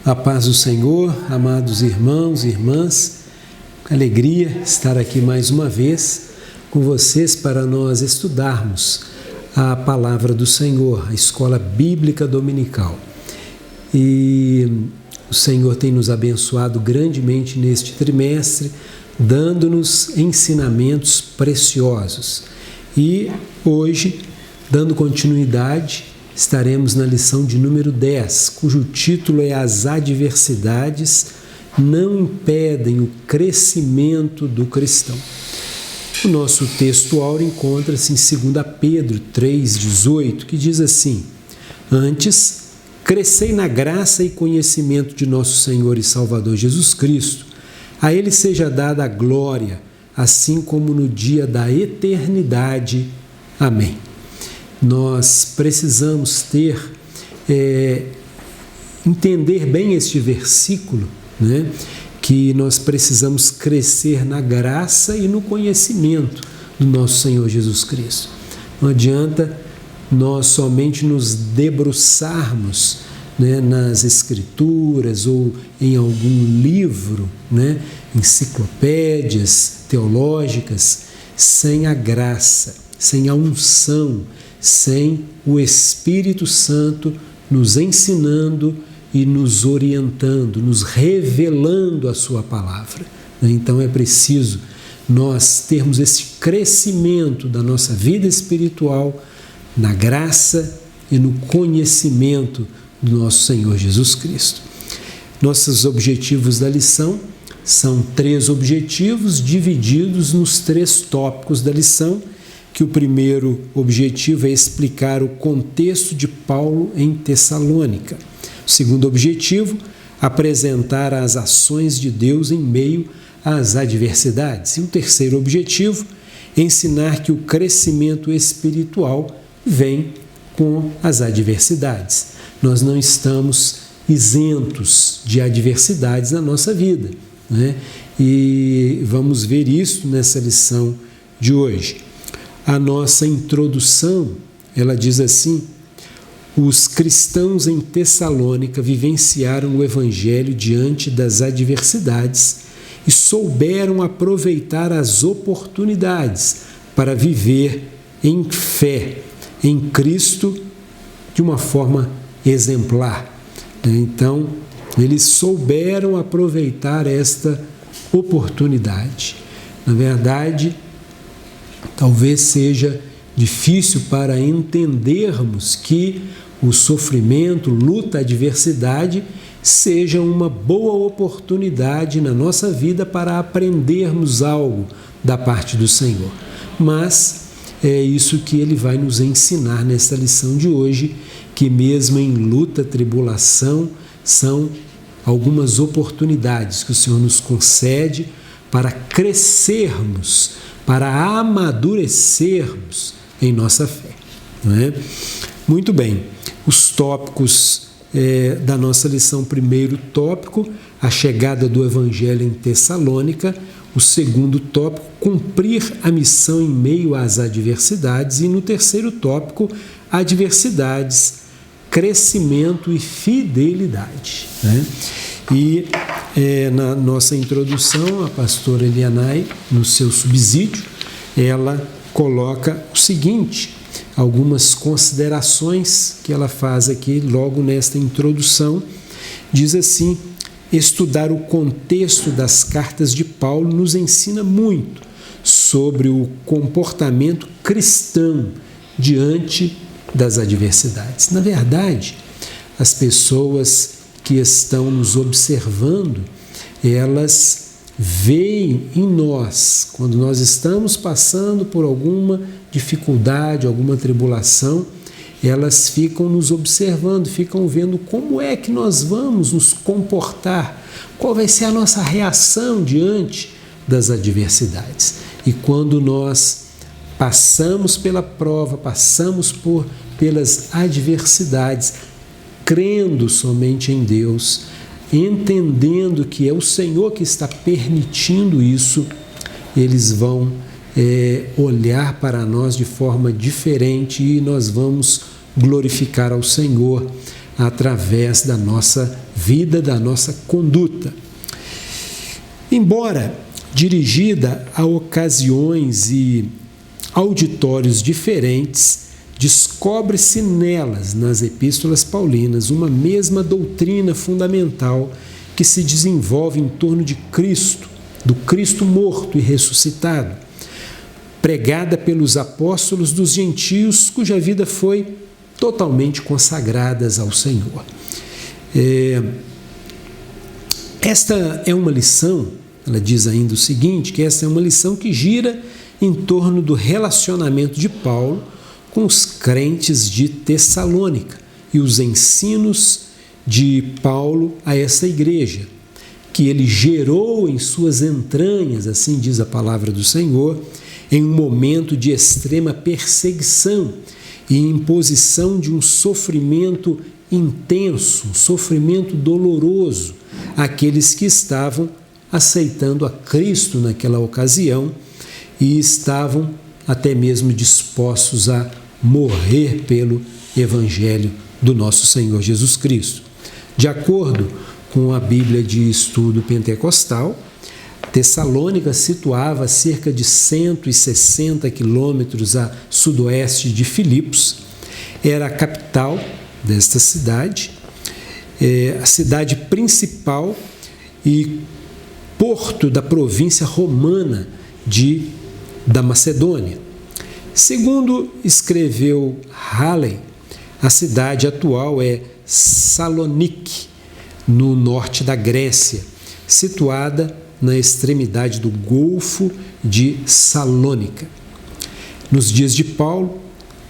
A paz do Senhor, amados irmãos e irmãs, alegria estar aqui mais uma vez com vocês para nós estudarmos a Palavra do Senhor, a Escola Bíblica Dominical. E o Senhor tem nos abençoado grandemente neste trimestre, dando-nos ensinamentos preciosos. E hoje, dando continuidade, estaremos na lição de número 10, cujo título é As adversidades não impedem o crescimento do cristão. O nosso texto áureo encontra-se em 2 Pedro 3,18, que diz assim: Antes, crescei na graça e conhecimento de nosso Senhor e Salvador Jesus Cristo. A Ele seja dada a glória, assim como no dia da eternidade. Amém. Nós precisamos entender bem este versículo, né? Que nós precisamos crescer na graça e no conhecimento do nosso Senhor Jesus Cristo. Não adianta nós somente nos debruçarmos, né, nas Escrituras ou em algum livro, né, enciclopédias teológicas, sem a graça, sem a unção, sem o Espírito Santo nos ensinando e nos orientando, nos revelando a sua palavra. Então é preciso nós termos esse crescimento da nossa vida espiritual na graça e no conhecimento do nosso Senhor Jesus Cristo. Nossos objetivos da lição são 3 objetivos divididos nos 3 tópicos da lição, que o primeiro objetivo é explicar o contexto de Paulo em Tessalônica. O segundo objetivo, apresentar as ações de Deus em meio às adversidades. E o terceiro objetivo, ensinar que o crescimento espiritual vem com as adversidades. Nós não estamos isentos de adversidades na nossa vida, né? E vamos ver isso nessa lição de hoje. A nossa introdução, ela diz assim: os cristãos em Tessalônica vivenciaram o Evangelho diante das adversidades e souberam aproveitar as oportunidades para viver em fé em Cristo de uma forma exemplar. Então, eles souberam aproveitar esta oportunidade. Na verdade, talvez seja difícil para entendermos que o sofrimento, luta, adversidade seja uma boa oportunidade na nossa vida para aprendermos algo da parte do Senhor. Mas é isso que ele vai nos ensinar nesta lição de hoje, que mesmo em luta, tribulação, são algumas oportunidades que o Senhor nos concede para crescermos, para amadurecermos em nossa fé. Não é? Muito bem, os tópicos da nossa lição: primeiro tópico, a chegada do Evangelho em Tessalônica; o segundo tópico, cumprir a missão em meio às adversidades; e no terceiro tópico, adversidades, crescimento e fidelidade. Né? E na nossa introdução, a pastora Elianai, no seu subsídio, ela coloca o seguinte: algumas considerações que ela faz aqui logo nesta introdução. Diz assim: estudar o contexto das cartas de Paulo nos ensina muito sobre o comportamento cristão diante das adversidades. Na verdade, as pessoas que estão nos observando, elas veem em nós, quando nós estamos passando por alguma dificuldade, alguma tribulação, elas ficam nos observando, ficam vendo como é que nós vamos nos comportar, qual vai ser a nossa reação diante das adversidades. E quando nós passamos pela prova, passamos pelas adversidades, crendo somente em Deus, entendendo que é o Senhor que está permitindo isso, eles vão olhar para nós de forma diferente e nós vamos glorificar ao Senhor, através da nossa vida, da nossa conduta. Embora dirigida a ocasiões e auditórios diferentes, descobre-se nelas, nas epístolas paulinas, uma mesma doutrina fundamental que se desenvolve em torno de Cristo, do Cristo morto e ressuscitado, pregada pelos apóstolos dos gentios, cuja vida foi totalmente consagrada ao Senhor. Esta é uma lição, ela diz ainda o seguinte, que esta é uma lição que gira em torno do relacionamento de Paulo com os crentes de Tessalônica e os ensinos de Paulo a essa igreja, que ele gerou em suas entranhas, assim diz a palavra do Senhor, em um momento de extrema perseguição e imposição de um sofrimento intenso, um sofrimento doloroso, àqueles que estavam aceitando a Cristo naquela ocasião e estavam até mesmo dispostos a morrer pelo Evangelho do nosso Senhor Jesus Cristo. De acordo com a Bíblia de Estudo Pentecostal, Tessalônica situava a cerca de 160 quilômetros a sudoeste de Filipos, era a capital desta cidade, a cidade principal e porto da província romana da Macedônia. Segundo escreveu Halley, a cidade atual é Salonique, no norte da Grécia, situada na extremidade do Golfo de Salônica. Nos dias de Paulo,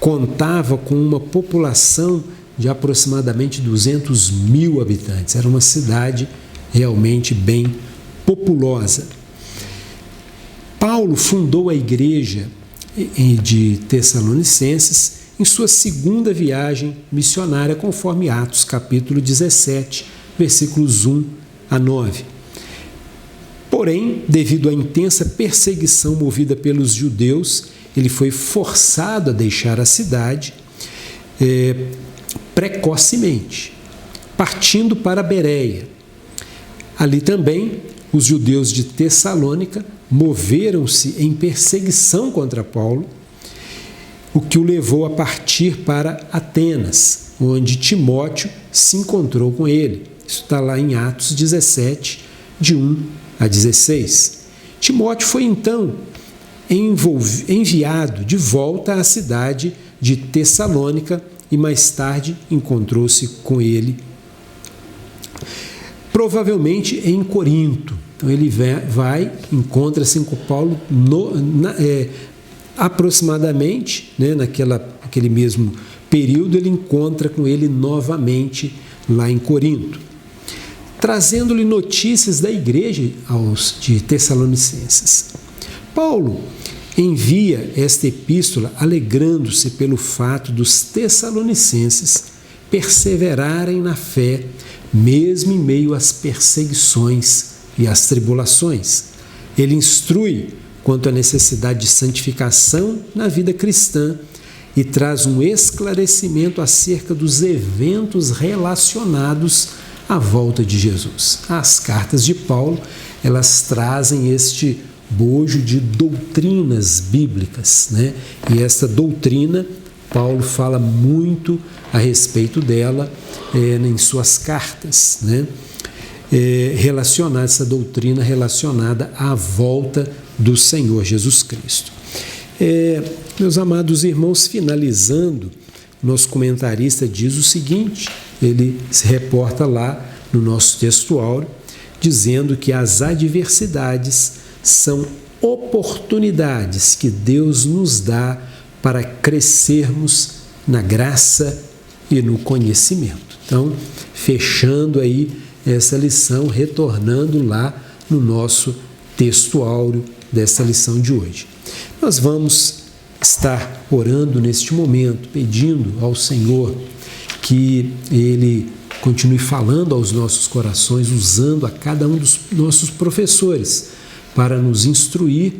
contava com uma população de aproximadamente 200 mil habitantes. Era uma cidade realmente bem populosa. Paulo fundou a igreja de Tessalonicenses em sua segunda viagem missionária, conforme Atos capítulo 17, versículos 1 a 9. Porém, devido à intensa perseguição movida pelos judeus, ele foi forçado a deixar a cidade precocemente, partindo para Bereia. Ali também, os judeus de Tessalônica moveram-se em perseguição contra Paulo, o que o levou a partir para Atenas, onde Timóteo se encontrou com ele. Isso está lá em Atos 17, de 1 a 16. Timóteo foi então enviado de volta à cidade de Tessalônica e mais tarde encontrou-se com ele, provavelmente em Corinto. Então ele encontra-se com Paulo aproximadamente, naquele mesmo período, ele encontra com ele novamente lá em Corinto, trazendo-lhe notícias da igreja de Tessalonicenses. Paulo envia esta epístola alegrando-se pelo fato dos tessalonicenses perseverarem na fé, mesmo em meio às perseguições e às tribulações. Ele instrui quanto à necessidade de santificação na vida cristã e traz um esclarecimento acerca dos eventos relacionados à volta de Jesus. As cartas de Paulo, elas trazem este bojo de doutrinas bíblicas, E esta doutrina, Paulo fala muito a respeito dela em suas cartas, essa doutrina relacionada à volta do Senhor Jesus Cristo. Meus amados irmãos, finalizando, nosso comentarista diz o seguinte, ele se reporta lá no nosso texto áureo, dizendo que as adversidades são oportunidades que Deus nos dá para crescermos na graça e no conhecimento. Então, fechando aí essa lição, retornando lá no nosso texto áureo dessa lição de hoje. Nós vamos estar orando neste momento, pedindo ao Senhor que Ele continue falando aos nossos corações, usando a cada um dos nossos professores para nos instruir,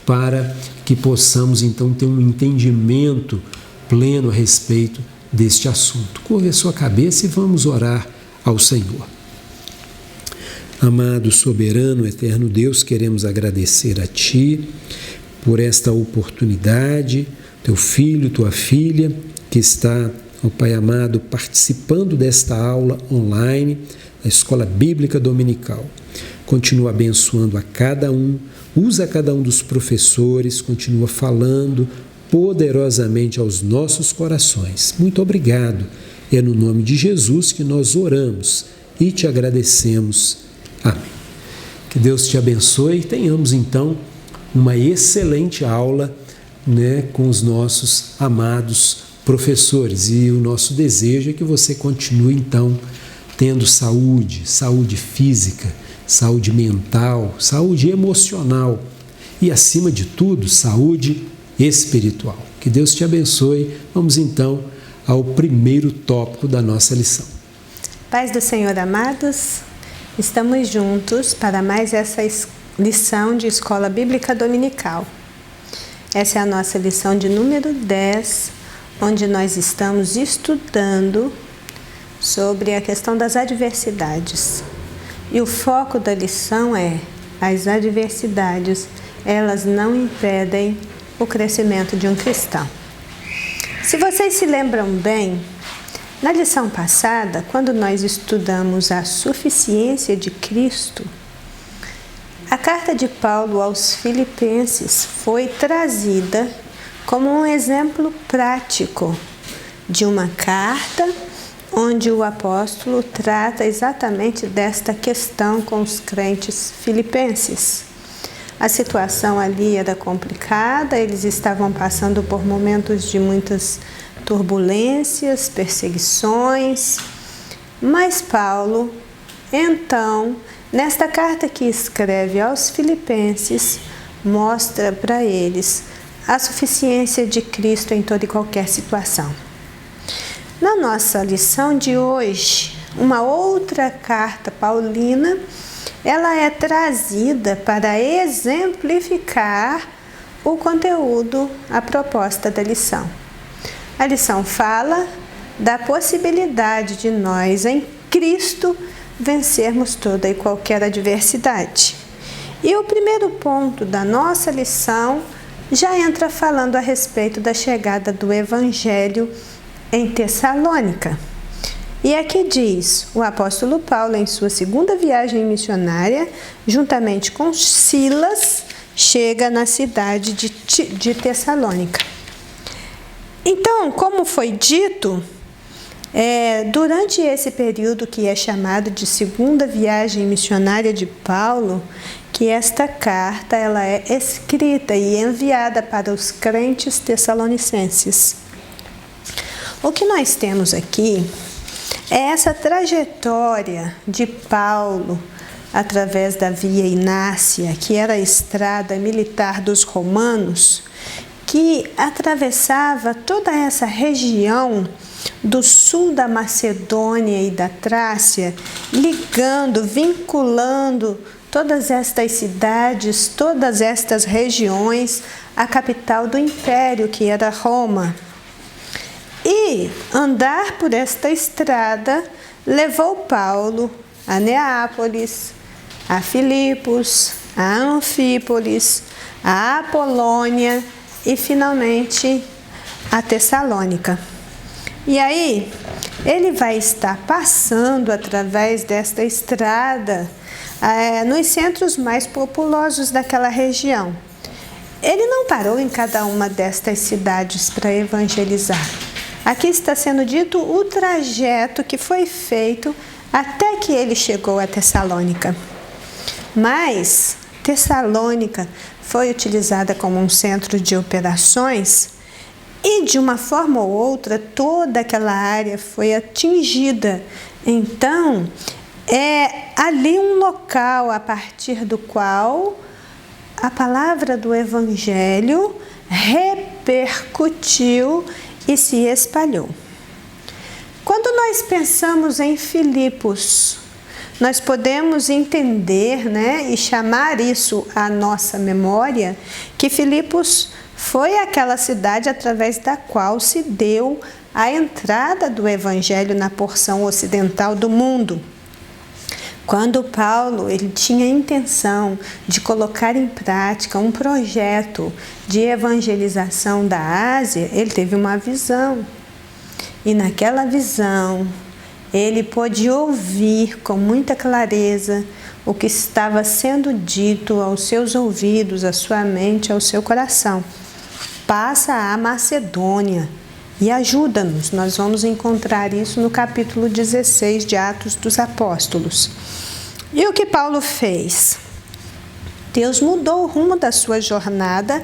para que possamos então ter um entendimento pleno a respeito deste assunto. Curve a sua cabeça e vamos orar ao Senhor. Amado, soberano, eterno Deus, queremos agradecer a Ti por esta oportunidade, Teu filho, Tua filha, que está, ó Pai amado, participando desta aula online da Escola Bíblica Dominical. Continua abençoando a cada um, usa cada um dos professores, continua falando poderosamente aos nossos corações. Muito obrigado. É no nome de Jesus que nós oramos e te agradecemos. Amém. Que Deus te abençoe e tenhamos então uma excelente aula, com os nossos amados professores. E o nosso desejo é que você continue então tendo saúde física, saúde mental, saúde emocional e, acima de tudo, saúde espiritual. Que Deus te abençoe. Vamos então ao primeiro tópico da nossa lição. Paz do Senhor, amados. Estamos juntos para mais essa lição de Escola Bíblica Dominical. Essa é a nossa lição de número 10, onde nós estamos estudando sobre a questão das adversidades. E o foco da lição é: as adversidades, elas não impedem o crescimento de um cristão. Se vocês se lembram bem, na lição passada, quando nós estudamos a suficiência de Cristo, a carta de Paulo aos Filipenses foi trazida como um exemplo prático de uma carta onde o apóstolo trata exatamente desta questão com os crentes filipenses. A situação ali era complicada, eles estavam passando por momentos de muitas turbulências, perseguições, mas Paulo, então, nesta carta que escreve aos Filipenses, mostra para eles a suficiência de Cristo em toda e qualquer situação. Na nossa lição de hoje, uma outra carta paulina, ela é trazida para exemplificar o conteúdo, a proposta da lição. A lição fala da possibilidade de nós, em Cristo, vencermos toda e qualquer adversidade. E o primeiro ponto da nossa lição já entra falando a respeito da chegada do Evangelho em Tessalônica. E aqui diz, o apóstolo Paulo, em sua segunda viagem missionária, juntamente com Silas, chega na cidade de Tessalônica. Então, como foi dito, durante esse período que é chamado de segunda viagem missionária de Paulo, que esta carta ela é escrita e enviada para os crentes tessalonicenses. O que nós temos aqui é essa trajetória de Paulo através da Via Inácia, que era a estrada militar dos romanos, que atravessava toda essa região do sul da Macedônia e da Trácia, ligando, vinculando todas estas cidades, todas estas regiões à capital do império, que era Roma. E andar por esta estrada levou Paulo a Neápolis, a Filipos, a Anfípolis, a Apolônia e finalmente a Tessalônica. E aí ele vai estar passando através desta estrada nos centros mais populosos daquela região. Ele não parou em cada uma destas cidades para evangelizar. Aqui está sendo dito o trajeto que foi feito até que ele chegou a Tessalônica. Mas Tessalônica foi utilizada como um centro de operações e, de uma forma ou outra, toda aquela área foi atingida. Então, é ali um local a partir do qual a palavra do Evangelho repercutiu e se espalhou. Quando nós pensamos em Filipos, nós podemos entender, e chamar isso à nossa memória, que Filipos foi aquela cidade através da qual se deu a entrada do Evangelho na porção ocidental do mundo. Quando Paulo ele tinha a intenção de colocar em prática um projeto de evangelização da Ásia, ele teve uma visão. E naquela visão, ele pôde ouvir com muita clareza o que estava sendo dito aos seus ouvidos, à sua mente, ao seu coração. Passa à Macedônia e ajuda-nos. Nós vamos encontrar isso no capítulo 16 de Atos dos Apóstolos. E o que Paulo fez? Deus mudou o rumo da sua jornada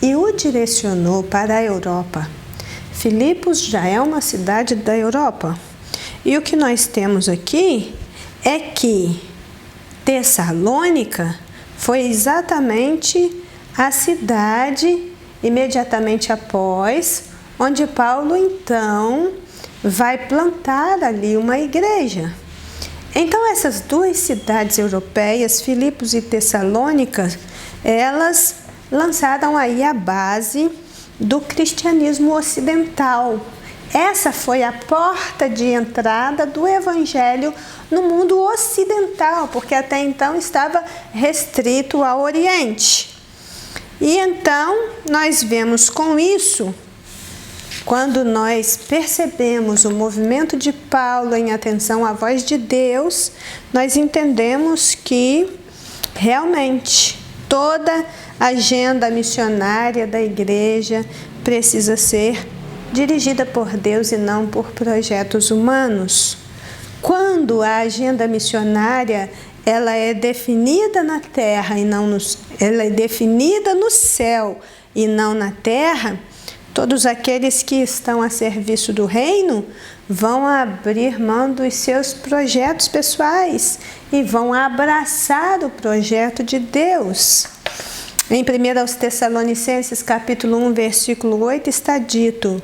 e o direcionou para a Europa. Filipos já é uma cidade da Europa. E o que nós temos aqui é que Tessalônica foi exatamente a cidade imediatamente após, onde Paulo então vai plantar ali uma igreja. Então essas duas cidades europeias, Filipos e Tessalônica, elas lançaram aí a base do cristianismo ocidental. Essa foi a porta de entrada do Evangelho no mundo ocidental, porque até então estava restrito ao Oriente. E então nós vemos com isso, quando nós percebemos o movimento de Paulo em atenção à voz de Deus, nós entendemos que realmente toda a agenda missionária da igreja precisa ser dirigida por Deus e não por projetos humanos. Quando a agenda missionária ela é definida na terra e não ela é definida no céu e não na terra, todos aqueles que estão a serviço do reino vão abrir mão dos seus projetos pessoais e vão abraçar o projeto de Deus. Em 1 Tessalonicenses capítulo 1, versículo 8 está dito: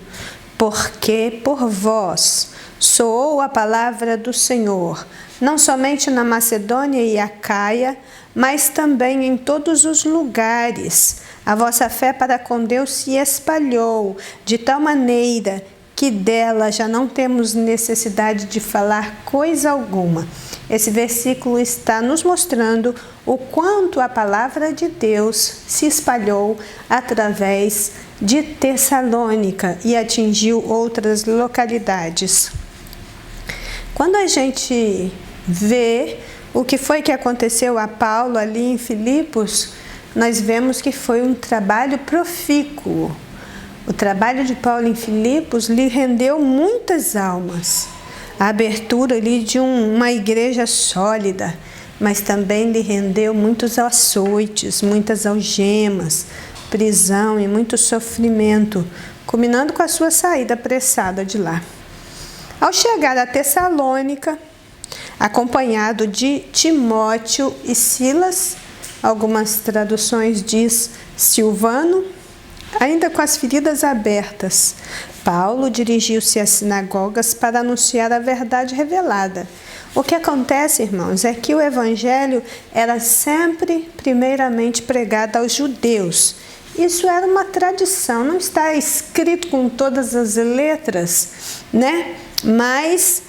porque por vós soou a palavra do Senhor, não somente na Macedônia e Acaia, mas também em todos os lugares. A vossa fé para com Deus se espalhou, de tal maneira que dela já não temos necessidade de falar coisa alguma. Esse versículo está nos mostrando o quanto a palavra de Deus se espalhou através de Tessalônica e atingiu outras localidades. Quando a gente vê o que foi que aconteceu a Paulo ali em Filipos, nós vemos que foi um trabalho profícuo. O trabalho de Paulo em Filipos lhe rendeu muitas almas. A abertura ali de uma igreja sólida, mas também lhe rendeu muitos açoites, muitas algemas, prisão e muito sofrimento, culminando com a sua saída apressada de lá. Ao chegar a Tessalônica, acompanhado de Timóteo e Silas, algumas traduções diz Silvano, ainda com as feridas abertas, Paulo dirigiu-se às sinagogas para anunciar a verdade revelada. O que acontece, irmãos, é que o evangelho era sempre primeiramente pregado aos judeus. Isso era uma tradição, não está escrito com todas as letras, né? Mas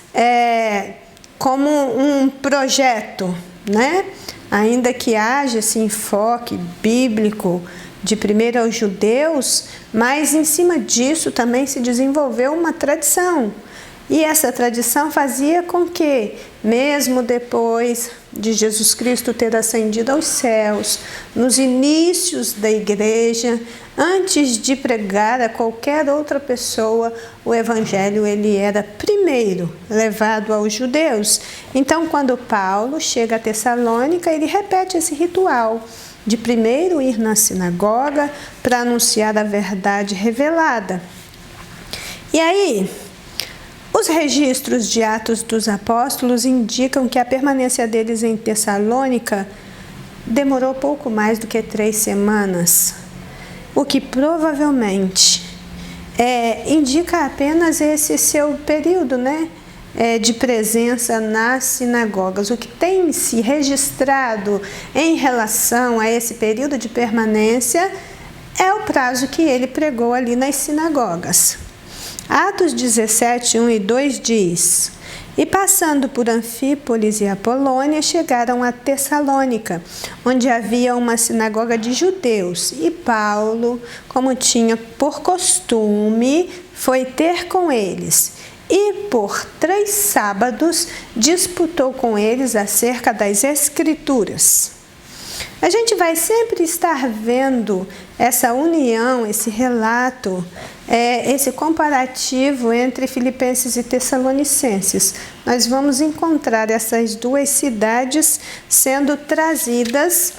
como um projeto, né? Ainda que haja esse enfoque bíblico de primeiro aos judeus, mas em cima disso também se desenvolveu uma tradição. E essa tradição fazia com que, mesmo depois de Jesus Cristo ter ascendido aos céus, nos inícios da igreja, antes de pregar a qualquer outra pessoa, o evangelho ele era primeiro levado aos judeus. Então, quando Paulo chega a Tessalônica, ele repete esse ritual de primeiro ir na sinagoga para anunciar a verdade revelada. E aí, os registros de Atos dos Apóstolos indicam que a permanência deles em Tessalônica demorou pouco mais do que 3 semanas, o que provavelmente indica apenas esse seu período, né, de presença nas sinagogas. O que tem se registrado em relação a esse período de permanência é o prazo que ele pregou ali nas sinagogas. Atos 17, 1 e 2 diz: E passando por Anfípolis e Apolônia, chegaram a Tessalônica, onde havia uma sinagoga de judeus. E Paulo, como tinha por costume, foi ter com eles. E por 3 sábados disputou com eles acerca das Escrituras. A gente vai sempre estar vendo essa união, esse relato, esse comparativo entre Filipenses e Tessalonicenses. Nós vamos encontrar essas 2 cidades sendo trazidas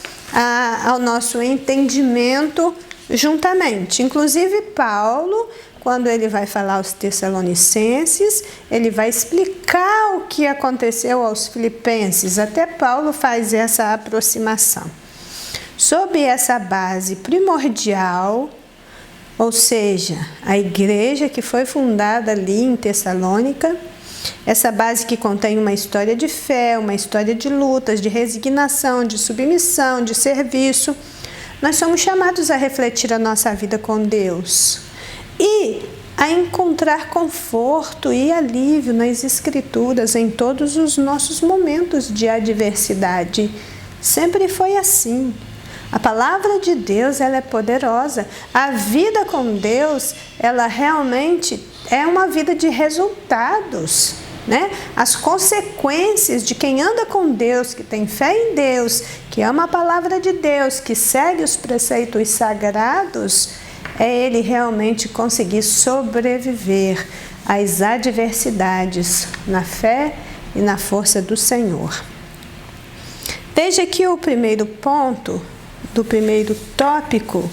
ao nosso entendimento juntamente. Inclusive Paulo, quando ele vai falar aos Tessalonicenses, ele vai explicar o que aconteceu aos Filipenses. Até Paulo faz essa aproximação. Sob essa base primordial, ou seja, a igreja que foi fundada ali em Tessalônica, essa base que contém uma história de fé, uma história de lutas, de resignação, de submissão, de serviço, nós somos chamados a refletir a nossa vida com Deus e a encontrar conforto e alívio nas Escrituras em todos os nossos momentos de adversidade. Sempre foi assim. A palavra de Deus, ela é poderosa. A vida com Deus, ela realmente é uma vida de resultados, né? As consequências de quem anda com Deus, que tem fé em Deus, que ama a palavra de Deus, que segue os preceitos sagrados, é ele realmente conseguir sobreviver às adversidades na fé e na força do Senhor. Veja que o primeiro ponto do primeiro tópico,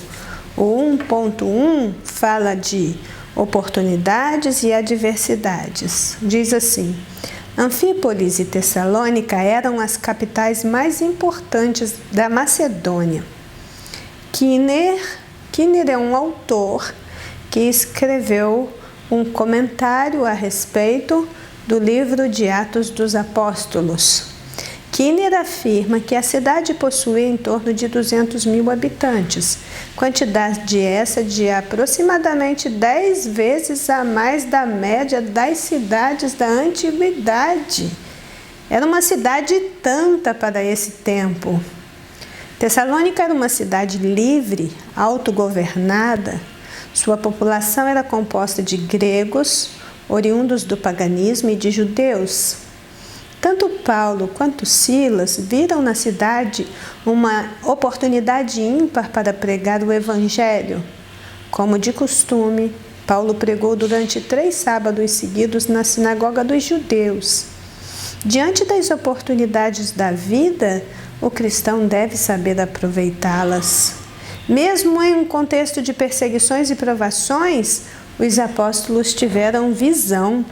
o 1.1, fala de oportunidades e adversidades. Diz assim: Anfípolis e Tessalônica eram as capitais mais importantes da Macedônia. Quiner é um autor que escreveu um comentário a respeito do livro de Atos dos Apóstolos. Quiner afirma que a cidade possuía em torno de 200.000 habitantes, quantidade essa de aproximadamente 10 vezes a mais da média das cidades da antiguidade. Era uma cidade tanta para esse tempo. Tessalônica era uma cidade livre, autogovernada. Sua população era composta de gregos, oriundos do paganismo, e de judeus. Tanto Paulo quanto Silas viram na cidade uma oportunidade ímpar para pregar o Evangelho. Como de costume, Paulo pregou durante 3 sábados seguidos na sinagoga dos judeus. Diante das oportunidades da vida, o cristão deve saber aproveitá-las. Mesmo em um contexto de perseguições e provações, os apóstolos tiveram visão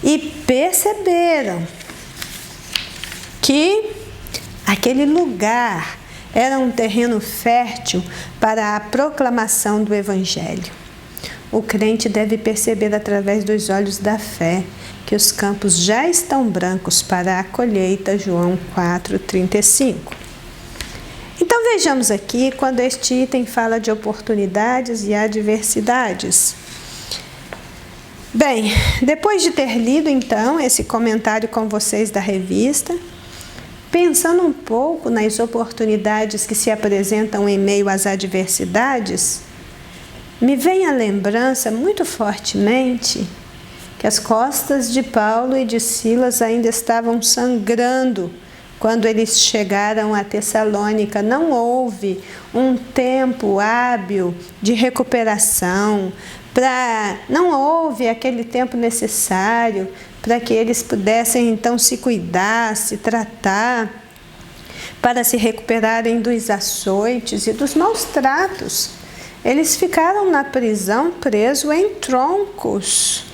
e perceberam que aquele lugar era um terreno fértil para a proclamação do Evangelho. O crente deve perceber através dos olhos da fé que os campos já estão brancos para a colheita, João 4,35. Então vejamos aqui quando este item fala de oportunidades e adversidades. Bem, depois de ter lido então esse comentário com vocês da revista, pensando um pouco nas oportunidades que se apresentam em meio às adversidades, me vem à lembrança muito fortemente que as costas de Paulo e de Silas ainda estavam sangrando quando eles chegaram a Tessalônica. Não houve um tempo hábil de recuperação, não houve aquele tempo necessário para que eles pudessem então se cuidar, se tratar, para se recuperarem dos açoites e dos maus tratos. Eles ficaram na prisão presos em troncos.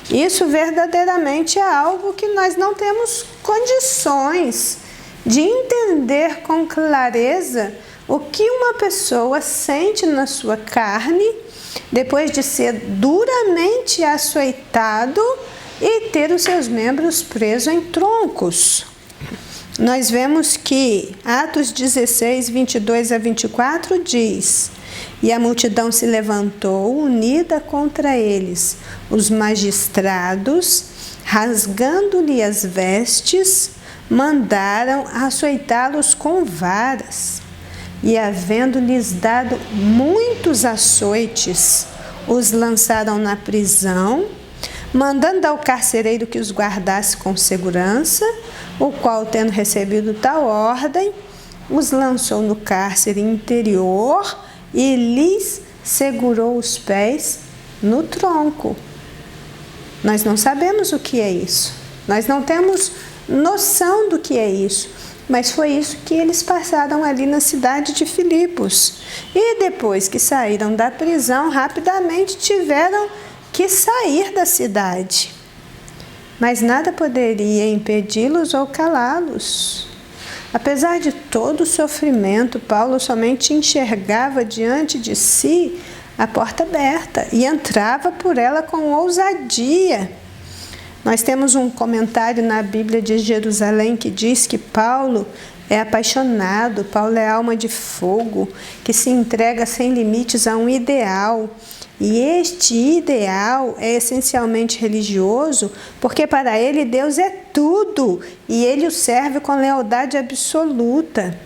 Isso verdadeiramente é algo que nós não temos condições de entender com clareza o que uma pessoa sente na sua carne depois de ser duramente açoitado e ter os seus membros presos em troncos. nós vemos que Atos 16, 22 a 24 diz: e a multidão se levantou unida contra eles. Os magistrados, rasgando-lhe as vestes, mandaram açoitá-los com varas. E havendo-lhes dado muitos açoites, os lançaram na prisão, mandando ao carcereiro que os guardasse com segurança, o qual, tendo recebido tal ordem, os lançou no cárcere interior e lhes segurou os pés no tronco. Nós não sabemos o que é isso, nós não temos noção do que é isso, mas foi isso que eles passaram ali na cidade de Filipos. E depois que saíram da prisão, rapidamente tiveram que sair da cidade. Mas nada poderia impedi-los ou calá-los. Apesar de todo o sofrimento, Paulo somente enxergava diante de si a porta aberta e entrava por ela com ousadia. Nós temos um comentário na Bíblia de Jerusalém que diz que Paulo é apaixonado, Paulo é alma de fogo, que se entrega sem limites a um ideal. E este ideal é essencialmente religioso, porque para ele Deus é tudo e ele o serve com lealdade absoluta.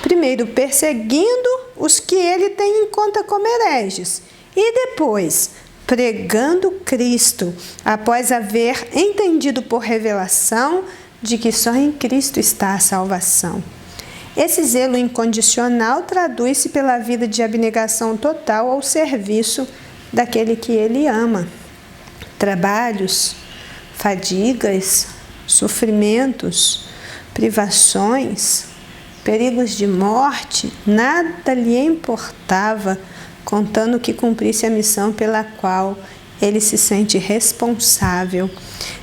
Primeiro, perseguindo os que ele tem em conta como hereges, e depois pregando Cristo, após haver entendido por revelação de que só em Cristo está a salvação. Esse zelo incondicional traduz-se pela vida de abnegação total ao serviço daquele que ele ama. Trabalhos, fadigas, sofrimentos, privações, perigos de morte, nada lhe importava, contando que cumprisse a missão pela qual ele se sente responsável.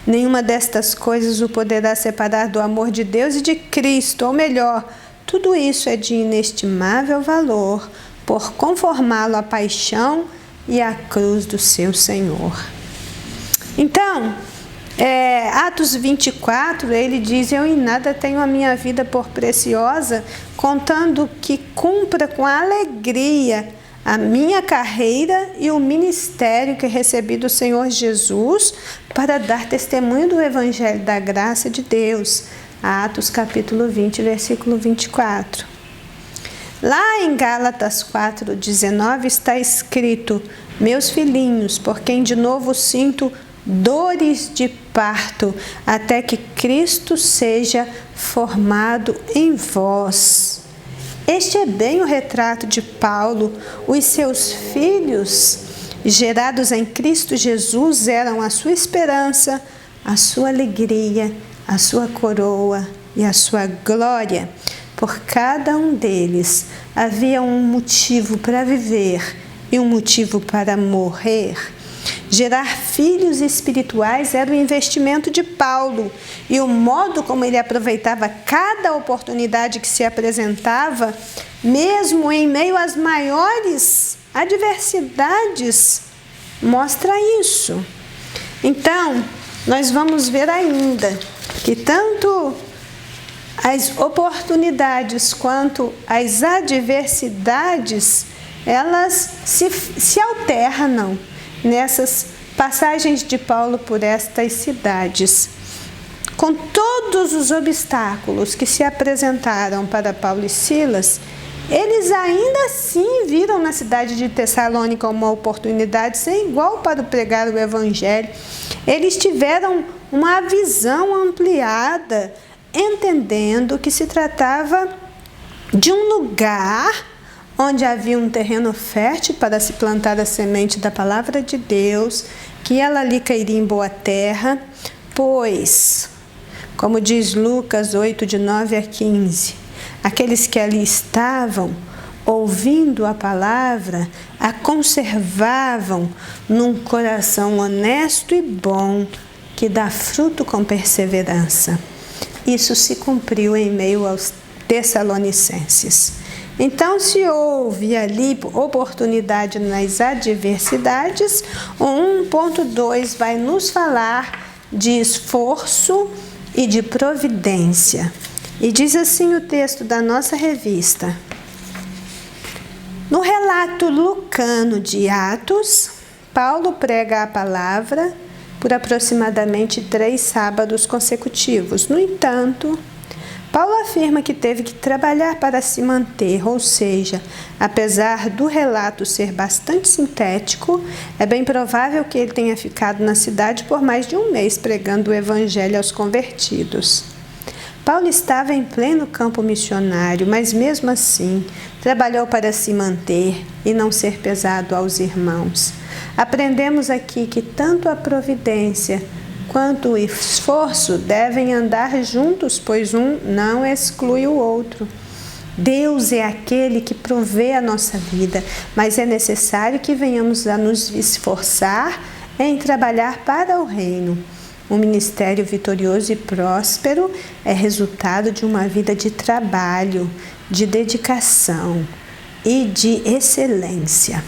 Nenhuma destas coisas o poderá separar do amor de Deus e de Cristo, ou melhor, tudo isso é de inestimável valor, por conformá-lo à paixão e à cruz do seu Senhor. Então, Atos 24, ele diz: eu em nada tenho a minha vida por preciosa, contando que cumpra com alegria a minha carreira e o ministério que recebi do Senhor Jesus para dar testemunho do Evangelho da graça de Deus. Atos capítulo 20, versículo 24. Lá em Gálatas 4:19 está escrito: meus filhinhos, por quem de novo sinto dores de parto, até que Cristo seja formado em vós. Este é bem o retrato de Paulo. Os seus filhos, gerados em Cristo Jesus, eram a sua esperança, a sua alegria, a sua coroa e a sua glória. Por cada um deles havia um motivo para viver e um motivo para morrer. Gerar filhos espirituais era o investimento de Paulo, e o modo como ele aproveitava cada oportunidade que se apresentava, mesmo em meio às maiores adversidades, mostra isso. Então, nós vamos ver ainda que tanto as oportunidades quanto as adversidades, elas se alternam nessas passagens de Paulo por estas cidades. Com todos os obstáculos que se apresentaram para Paulo e Silas, eles ainda assim viram na cidade de Tessalônica uma oportunidade sem igual para pregar o Evangelho. Eles tiveram uma visão ampliada, entendendo que se tratava de um lugar onde havia um terreno fértil para se plantar a semente da palavra de Deus, que ela ali cairia em boa terra, pois, como diz Lucas 8, de 9 a 15, aqueles que ali estavam, ouvindo a palavra, a conservavam num coração honesto e bom, que dá fruto com perseverança. Isso se cumpriu em meio aos Tessalonicenses. Então, se houve ali oportunidade nas adversidades, o 1.2 vai nos falar de esforço e de providência. E diz assim o texto da nossa revista. No relato lucano de Atos, Paulo prega a palavra por aproximadamente 3 sábados consecutivos. No entanto, Paulo afirma que teve que trabalhar para se manter, ou seja, apesar do relato ser bastante sintético, é bem provável que ele tenha ficado na cidade por mais de um mês pregando o evangelho aos convertidos. Paulo estava em pleno campo missionário, mas mesmo assim, trabalhou para se manter e não ser pesado aos irmãos. Aprendemos aqui que tanto a providência quanto o esforço devem andar juntos, pois um não exclui o outro. Deus é aquele que provê a nossa vida, mas é necessário que venhamos a nos esforçar em trabalhar para o reino. Um ministério vitorioso e próspero é resultado de uma vida de trabalho, de dedicação e de excelência.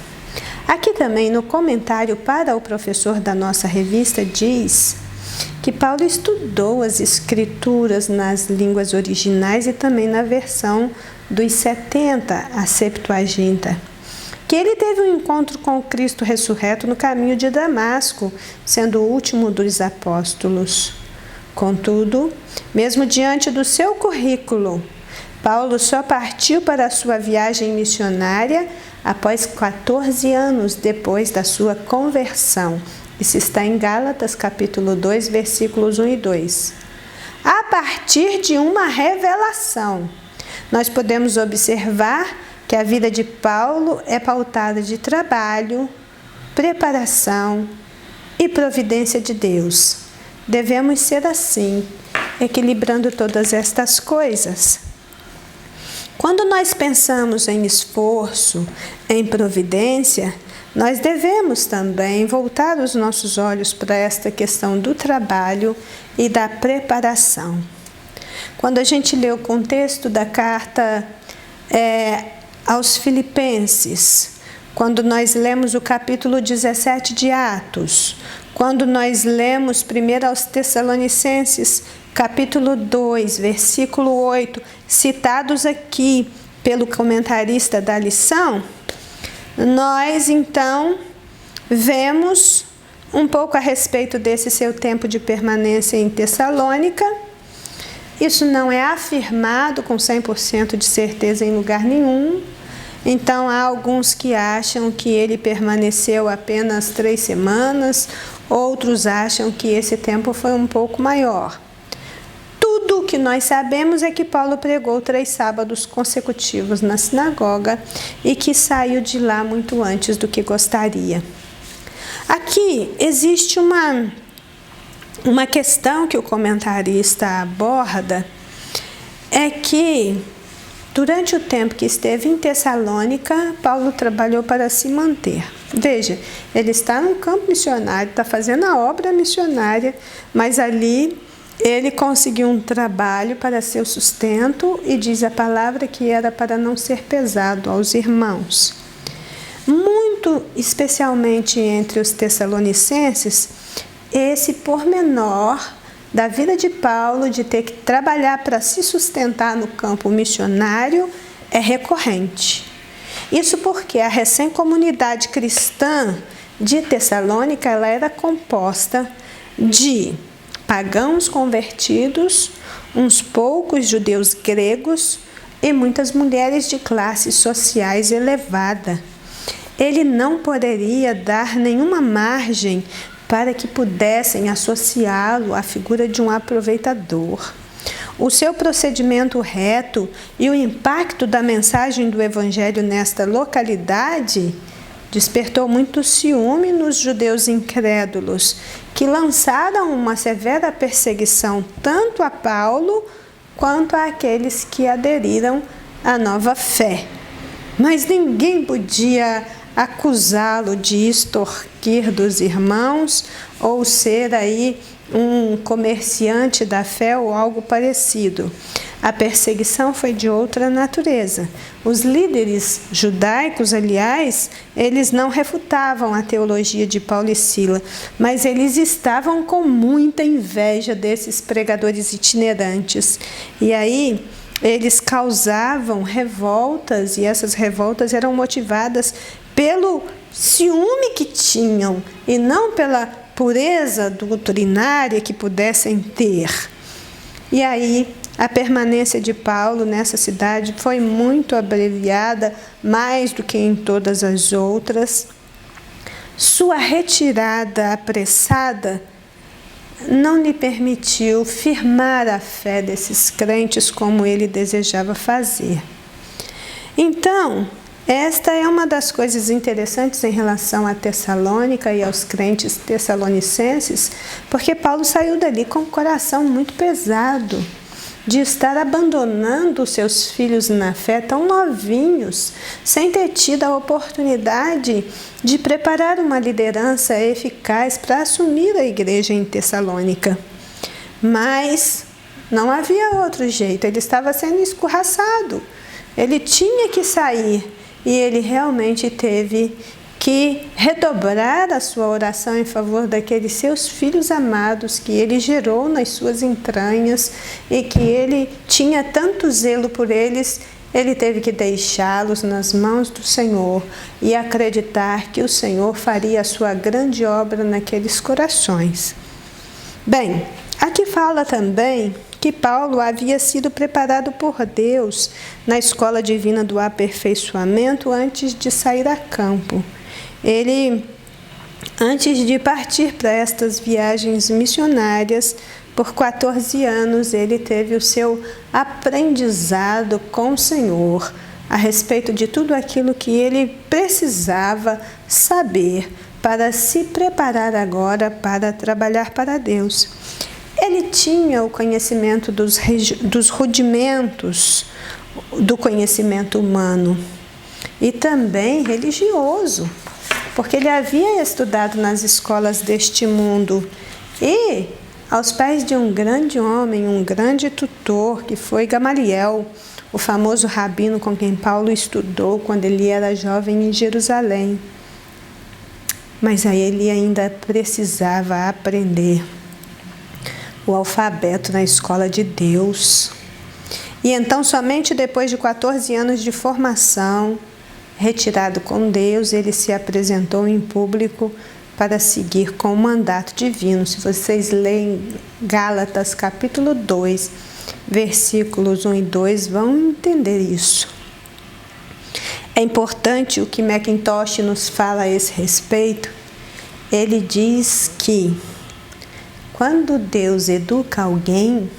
Aqui também no comentário para o professor da nossa revista diz que Paulo estudou as escrituras nas línguas originais e também na versão dos 70, a Septuaginta. Que ele teve um encontro com o Cristo ressurreto no caminho de Damasco, sendo o último dos apóstolos. Contudo, mesmo diante do seu currículo, Paulo só partiu para a sua viagem missionária após 14 anos depois da sua conversão. Isso está em Gálatas, capítulo 2, versículos 1 e 2. A partir de uma revelação, nós podemos observar que a vida de Paulo é pautada de trabalho, preparação e providência de Deus. Devemos ser assim, equilibrando todas estas coisas. Quando nós pensamos em esforço, em providência, nós devemos também voltar os nossos olhos para esta questão do trabalho e da preparação. Quando a gente lê o contexto da carta aos Filipenses, quando nós lemos o capítulo 17 de Atos, quando nós lemos primeiro aos Tessalonicenses, capítulo 2, versículo 8, citados aqui pelo comentarista da lição, nós então vemos um pouco a respeito desse seu tempo de permanência em Tessalônica. Isso não é afirmado com 100% de certeza em lugar nenhum. Então, há alguns que acham que ele permaneceu apenas 3 semanas, outros acham que esse tempo foi um pouco maior. Tudo o que nós sabemos é que Paulo pregou 3 sábados consecutivos na sinagoga e que saiu de lá muito antes do que gostaria. Aqui existe uma questão que o comentarista aborda, é que durante o tempo que esteve em Tessalônica, Paulo trabalhou para se manter. Veja, ele está no campo missionário, está fazendo a obra missionária, mas ali ele conseguiu um trabalho para seu sustento e diz a palavra que era para não ser pesado aos irmãos. Muito especialmente entre os tessalonicenses, esse pormenor da vida de Paulo de ter que trabalhar para se sustentar no campo missionário é recorrente. Isso porque a recém-comunidade cristã de Tessalônica ela era composta de pagãos convertidos, uns poucos judeus gregos e muitas mulheres de classes sociais elevada. Ele não poderia dar nenhuma margem para que pudessem associá-lo à figura de um aproveitador. O seu procedimento reto e o impacto da mensagem do Evangelho nesta localidade despertou muito ciúme nos judeus incrédulos, que lançaram uma severa perseguição tanto a Paulo quanto àqueles que aderiram à nova fé. Mas ninguém podia acusá-lo de extorquir dos irmãos ou ser aí um comerciante da fé ou algo parecido. A perseguição foi de outra natureza. Os líderes judaicos, aliás, eles não refutavam a teologia de Paulo e Sila, mas eles estavam com muita inveja desses pregadores itinerantes. E aí eles causavam revoltas, e essas revoltas eram motivadas pelo ciúme que tinham e não pela pureza doutrinária que pudessem ter. E aí a permanência de Paulo nessa cidade foi muito abreviada, mais do que em todas as outras. Sua retirada apressada não lhe permitiu firmar a fé desses crentes como ele desejava fazer. Então, esta é uma das coisas interessantes em relação a Tessalônica e aos crentes tessalonicenses, porque Paulo saiu dali com o coração muito pesado, de estar abandonando os seus filhos na fé tão novinhos, sem ter tido a oportunidade de preparar uma liderança eficaz para assumir a igreja em Tessalônica. Mas não havia outro jeito, ele estava sendo escorraçado, ele tinha que sair e ele realmente teve que redobrar a sua oração em favor daqueles seus filhos amados que ele gerou nas suas entranhas e que ele tinha tanto zelo por eles. Ele teve que deixá-los nas mãos do Senhor e acreditar que o Senhor faria a sua grande obra naqueles corações. Bem, aqui fala também que Paulo havia sido preparado por Deus na escola divina do aperfeiçoamento antes de sair a campo. Ele, antes de partir para estas viagens missionárias, por 14 anos, ele teve o seu aprendizado com o Senhor a respeito de tudo aquilo que ele precisava saber para se preparar agora para trabalhar para Deus. Ele tinha o conhecimento dos rudimentos do conhecimento humano e também religioso, porque ele havia estudado nas escolas deste mundo e aos pés de um grande homem, um grande tutor, que foi Gamaliel, o famoso rabino com quem Paulo estudou quando ele era jovem em Jerusalém. Mas aí ele ainda precisava aprender o alfabeto na escola de Deus. E então, somente depois de 14 anos de formação, retirado com Deus, ele se apresentou em público para seguir com o mandato divino. Se vocês leem Gálatas capítulo 2, versículos 1 e 2, vão entender isso. É importante o que Mackintosh nos fala a esse respeito. Ele diz que quando Deus educa alguém,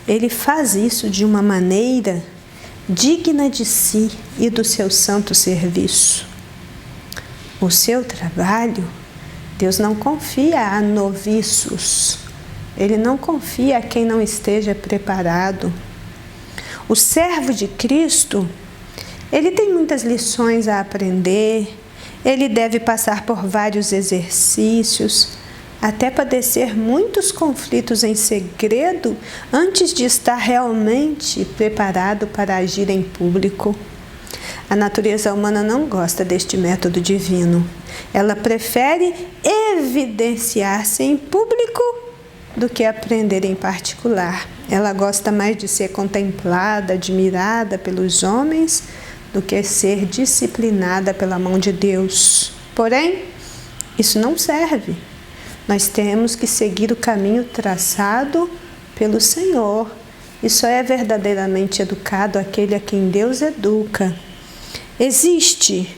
ele faz isso de uma maneira digna de si e do seu santo serviço. O seu trabalho, Deus não confia a noviços, ele não confia a quem não esteja preparado. O servo de Cristo, ele tem muitas lições a aprender, ele deve passar por vários exercícios, até padecer muitos conflitos em segredo antes de estar realmente preparado para agir em público. A natureza humana não gosta deste método divino. Ela prefere evidenciar-se em público do que aprender em particular. Ela gosta mais de ser contemplada, admirada pelos homens, do que ser disciplinada pela mão de Deus. Porém, isso não serve. Nós temos que seguir o caminho traçado pelo Senhor. E só é verdadeiramente educado aquele a quem Deus educa. Existe,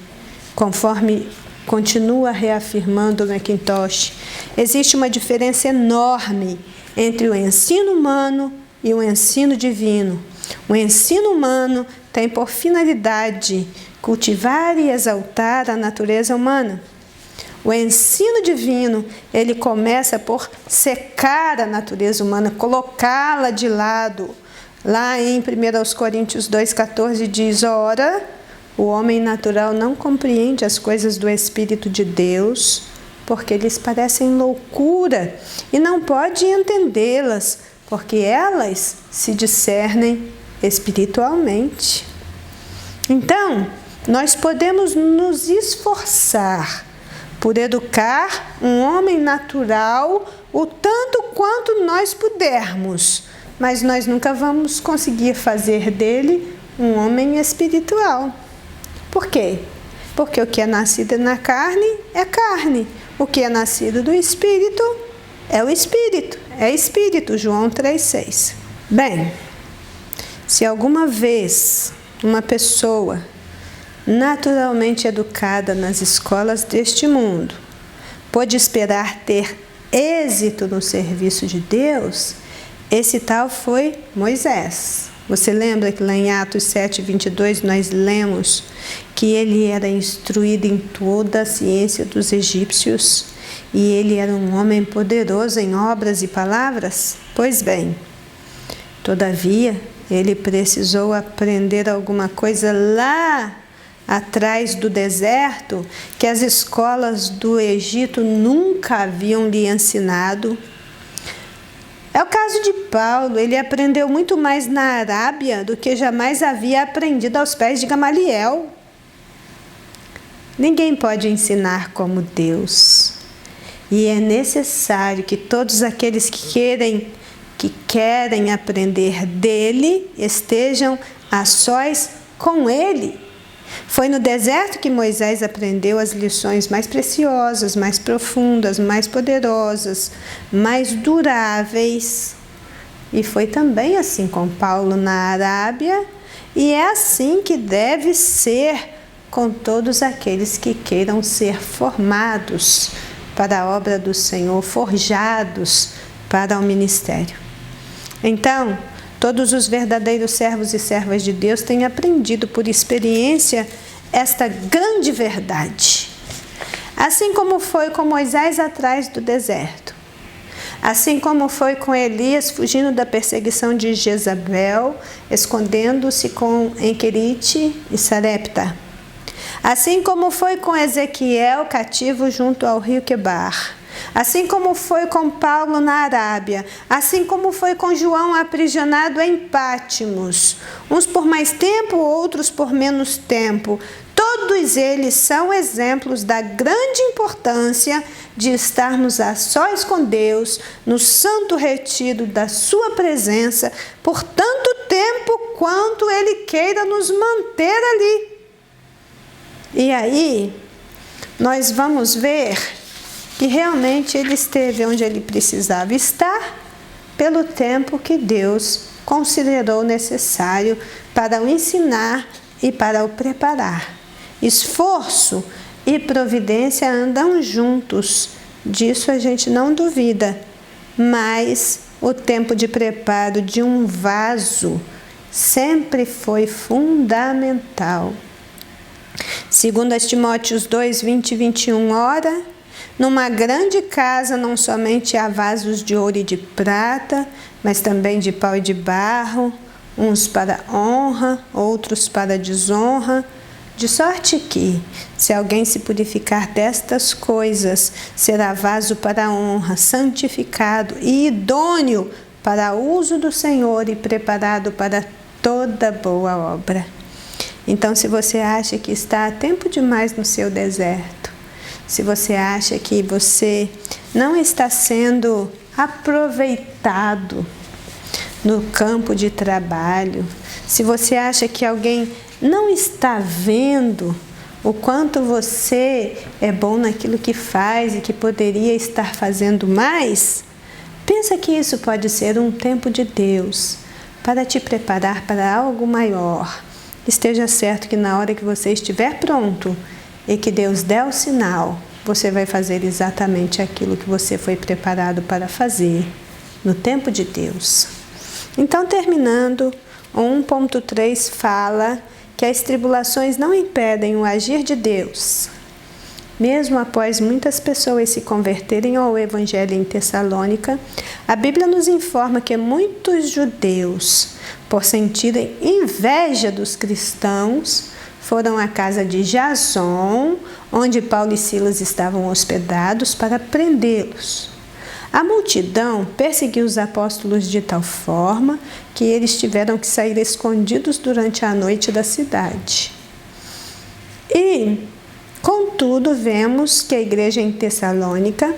conforme continua reafirmando Mackintosh, existe uma diferença enorme entre o ensino humano e o ensino divino. O ensino humano tem por finalidade cultivar e exaltar a natureza humana. O ensino divino, ele começa por secar a natureza humana, colocá-la de lado. Lá em 1 Coríntios 2,14 diz: ora, o homem natural não compreende as coisas do Espírito de Deus, porque lhes parecem loucura, e não pode entendê-las, porque elas se discernem espiritualmente. Então, nós podemos nos esforçar por educar um homem natural o tanto quanto nós pudermos, mas nós nunca vamos conseguir fazer dele um homem espiritual. Por quê? Porque o que é nascido na carne é carne, o que é nascido do Espírito é o Espírito, é Espírito, João 3,6. Bem, se alguma vez uma pessoa naturalmente educada nas escolas deste mundo pôde esperar ter êxito no serviço de Deus, esse tal foi Moisés. Você lembra que lá em Atos 7:22 nós lemos que ele era instruído em toda a ciência dos egípcios e ele era um homem poderoso em obras e palavras? Pois bem, todavia, ele precisou aprender alguma coisa lá atrás do deserto que as escolas do Egito nunca haviam lhe ensinado. É o caso de Paulo, ele aprendeu muito mais na Arábia do que jamais havia aprendido aos pés de Gamaliel. Ninguém pode ensinar como Deus. E é necessário que todos aqueles que querem aprender dele estejam a sós com ele. Foi no deserto que Moisés aprendeu as lições mais preciosas, mais profundas, mais poderosas, mais duráveis. E foi também assim com Paulo na Arábia, e é assim que deve ser com todos aqueles que queiram ser formados para a obra do Senhor, forjados para o ministério. Então, todos os verdadeiros servos e servas de Deus têm aprendido por experiência esta grande verdade. Assim como foi com Moisés atrás do deserto, assim como foi com Elias fugindo da perseguição de Jezabel, escondendo-se em Querite e Sarepta, assim como foi com Ezequiel cativo junto ao rio Quebar, assim como foi com Paulo na Arábia, assim como foi com João aprisionado em Pátimos, uns por mais tempo, outros por menos tempo. Todos eles são exemplos da grande importância de estarmos a sós com Deus, no santo retiro da sua presença, por tanto tempo quanto Ele queira nos manter ali. E aí, nós vamos ver que realmente ele esteve onde ele precisava estar pelo tempo que Deus considerou necessário para o ensinar e para o preparar. Esforço e providência andam juntos, disso a gente não duvida, mas o tempo de preparo de um vaso sempre foi fundamental. 2 Timóteo 2, 20 e 21, ora, numa grande casa não somente há vasos de ouro e de prata, mas também de pau e de barro, uns para honra, outros para desonra, de sorte que, se alguém se purificar destas coisas, será vaso para honra, santificado e idôneo para o uso do Senhor e preparado para toda boa obra. Então, se você acha que está a tempo demais no seu deserto, se você acha que você não está sendo aproveitado no campo de trabalho, se você acha que alguém não está vendo o quanto você é bom naquilo que faz e que poderia estar fazendo mais, pensa que isso pode ser um tempo de Deus para te preparar para algo maior. Esteja certo que na hora que você estiver pronto e que Deus der o sinal, você vai fazer exatamente aquilo que você foi preparado para fazer no tempo de Deus. Então, terminando, o 1.3 fala que as tribulações não impedem o agir de Deus. Mesmo após muitas pessoas se converterem ao Evangelho em Tessalônica, a Bíblia nos informa que muitos judeus, por sentirem inveja dos cristãos, foram à casa de Jason, onde Paulo e Silas estavam hospedados, para prendê-los. A multidão perseguiu os apóstolos de tal forma que eles tiveram que sair escondidos durante a noite da cidade. E, contudo, vemos que a igreja em Tessalônica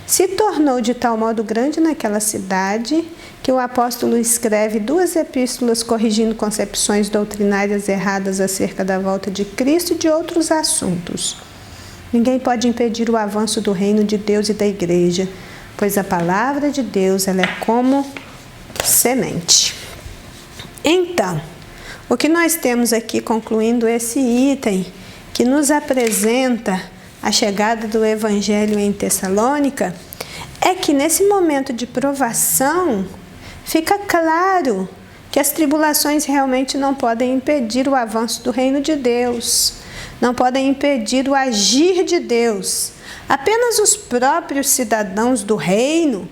se tornou de tal modo grande naquela cidade que o apóstolo escreve 2 epístolas corrigindo concepções doutrinárias erradas acerca da volta de Cristo e de outros assuntos. Ninguém pode impedir o avanço do reino de Deus e da igreja, pois a palavra de Deus ela é como semente. Então, o que nós temos aqui concluindo esse item que nos apresenta a chegada do Evangelho em Tessalônica é que nesse momento de provação fica claro que as tribulações realmente não podem impedir o avanço do reino de Deus, não podem impedir o agir de Deus. Apenas os próprios cidadãos do reino,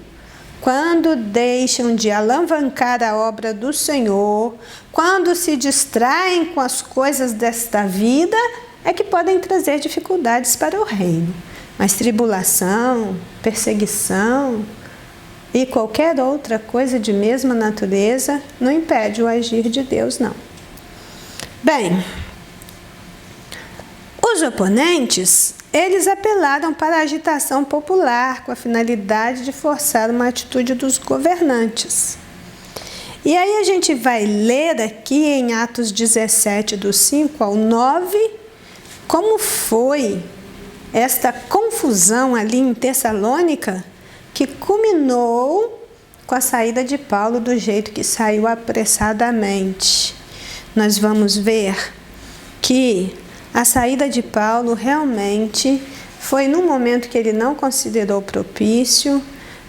quando deixam de alavancar a obra do Senhor, quando se distraem com as coisas desta vida, é que podem trazer dificuldades para o reino. Mas tribulação, perseguição e qualquer outra coisa de mesma natureza não impede o agir de Deus, não. Bem, os oponentes, eles apelaram para a agitação popular com a finalidade de forçar uma atitude dos governantes. E aí a gente vai ler aqui em Atos 17, do 5 ao 9, como foi esta confusão ali em Tessalônica, que culminou com a saída de Paulo do jeito que saiu apressadamente. Nós vamos ver que a saída de Paulo realmente foi num momento que ele não considerou propício,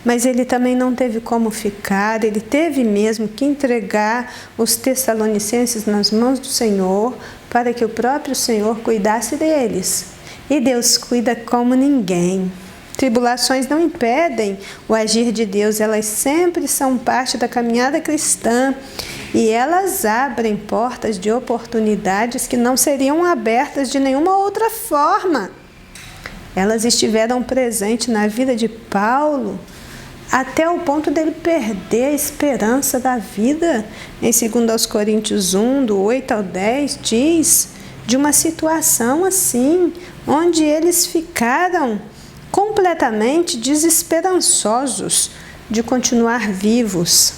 mas ele também não teve como ficar, ele teve mesmo que entregar os tessalonicenses nas mãos do Senhor, para que o próprio Senhor cuidasse deles. E Deus cuida como ninguém. Tribulações não impedem o agir de Deus, elas sempre são parte da caminhada cristã e elas abrem portas de oportunidades que não seriam abertas de nenhuma outra forma. Elas estiveram presentes na vida de Paulo até o ponto dele perder a esperança da vida. Em 2 Coríntios 1, do 8 ao 10, diz de uma situação assim, onde eles ficaram completamente desesperançosos de continuar vivos.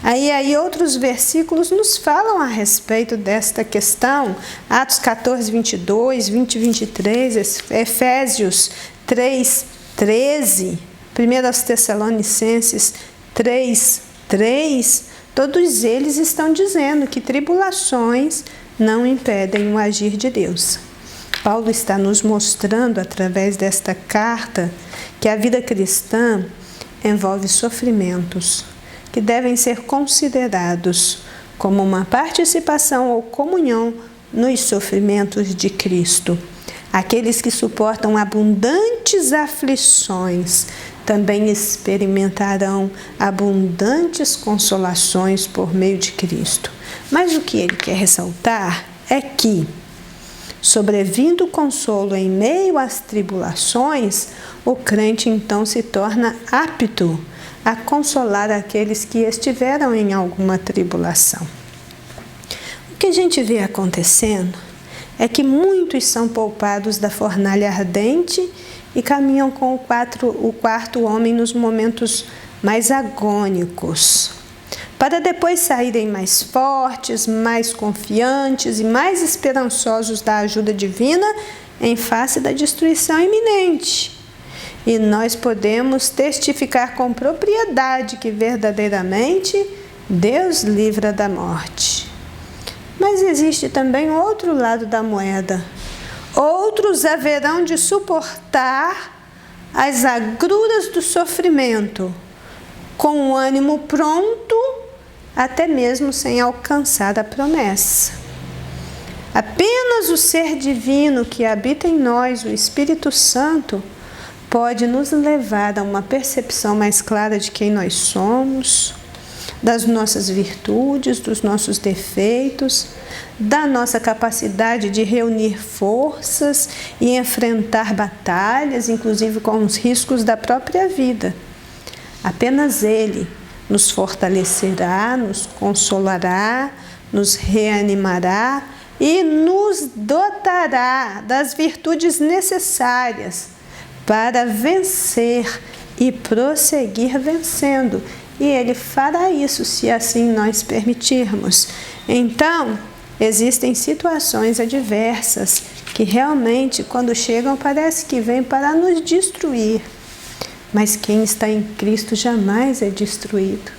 Aí outros versículos nos falam a respeito desta questão. Atos 14, 22, 20 e 23, Efésios 3, 13, 1 Tessalonicenses 3, 3, todos eles estão dizendo que tribulações não impedem o agir de Deus. Paulo está nos mostrando, através desta carta, que a vida cristã envolve sofrimentos que devem ser considerados como uma participação ou comunhão nos sofrimentos de Cristo. Aqueles que suportam abundantes aflições também experimentarão abundantes consolações por meio de Cristo. Mas o que ele quer ressaltar é que, sobrevindo o consolo em meio às tribulações, o crente então se torna apto a consolar aqueles que estiveram em alguma tribulação. O que a gente vê acontecendo é que muitos são poupados da fornalha ardente e caminham com o quarto homem nos momentos mais agônicos, para depois saírem mais fortes, mais confiantes e mais esperançosos da ajuda divina em face da destruição iminente. E nós podemos testificar com propriedade que verdadeiramente Deus livra da morte. Mas existe também outro lado da moeda. Outros haverão de suportar as agruras do sofrimento, com o ânimo pronto, até mesmo sem alcançar a promessa. Apenas o ser divino que habita em nós, o Espírito Santo, pode nos levar a uma percepção mais clara de quem nós somos, das nossas virtudes, dos nossos defeitos, da nossa capacidade de reunir forças e enfrentar batalhas, inclusive com os riscos da própria vida. Apenas Ele nos fortalecerá, nos consolará, nos reanimará e nos dotará das virtudes necessárias para vencer e prosseguir vencendo. E Ele fará isso se assim nós permitirmos. Então, existem situações adversas que realmente, quando chegam, parece que vêm para nos destruir. Mas quem está em Cristo jamais é destruído.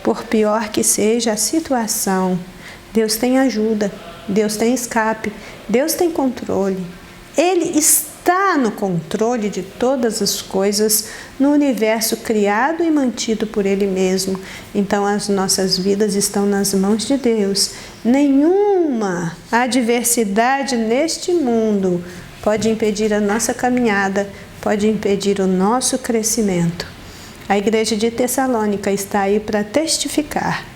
Por pior que seja a situação, Deus tem ajuda, Deus tem escape, Deus tem controle. Ele está no controle de todas as coisas no universo criado e mantido por Ele mesmo. Então as nossas vidas estão nas mãos de Deus. Nenhuma adversidade neste mundo pode impedir a nossa caminhada, pode impedir o nosso crescimento. A igreja de Tessalônica está aí para testificar.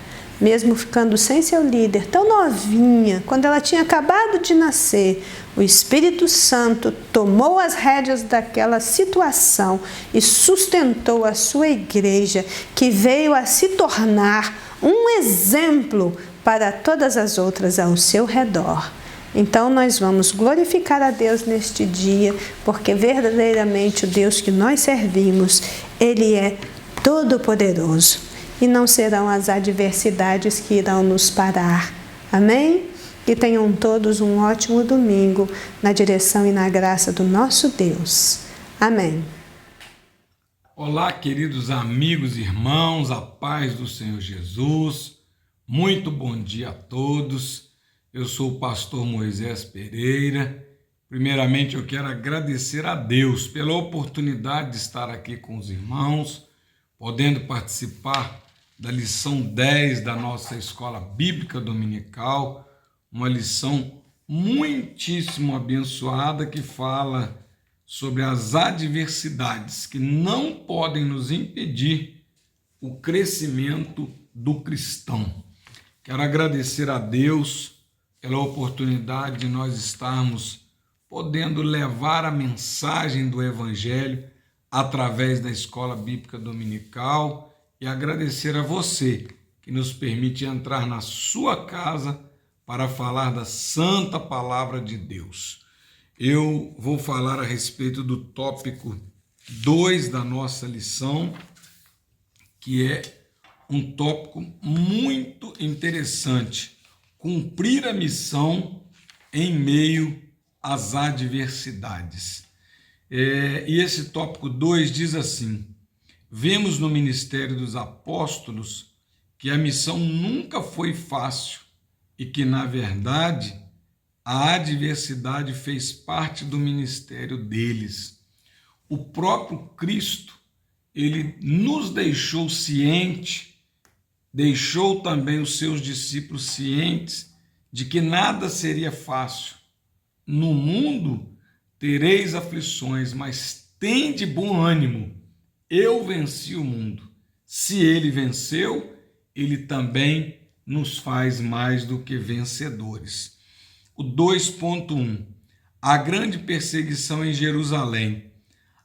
Mesmo ficando sem seu líder, tão novinha, quando ela tinha acabado de nascer, o Espírito Santo tomou as rédeas daquela situação e sustentou a sua igreja, que veio a se tornar um exemplo para todas as outras ao seu redor. Então nós vamos glorificar a Deus neste dia, porque verdadeiramente o Deus que nós servimos, Ele é todo-poderoso. E não serão as adversidades que irão nos parar. Amém? Que tenham todos um ótimo domingo na direção e na graça do nosso Deus. Amém. Olá, queridos amigos e irmãos, a paz do Senhor Jesus. Muito bom dia a todos. Eu sou o pastor Moisés Pereira. Primeiramente, eu quero agradecer a Deus pela oportunidade de estar aqui com os irmãos, podendo participar da lição 10 da nossa Escola Bíblica Dominical, uma lição muitíssimo abençoada que fala sobre as adversidades que não podem nos impedir o crescimento do cristão. Quero agradecer a Deus pela oportunidade de nós estarmos podendo levar a mensagem do Evangelho através da Escola Bíblica Dominical e agradecer a você que nos permite entrar na sua casa para falar da Santa Palavra de Deus. Eu vou falar a respeito do tópico 2 da nossa lição, que é um tópico muito interessante: cumprir a missão em meio às adversidades. E esse tópico 2 diz assim: vemos no ministério dos apóstolos que a missão nunca foi fácil e que, na verdade, a adversidade fez parte do ministério deles. O próprio Cristo, ele nos deixou ciente, deixou também os seus discípulos cientes de que nada seria fácil. No mundo tereis aflições, mas tende bom ânimo. Eu venci o mundo. Se ele venceu, ele também nos faz mais do que vencedores. O 2.1. A grande perseguição em Jerusalém.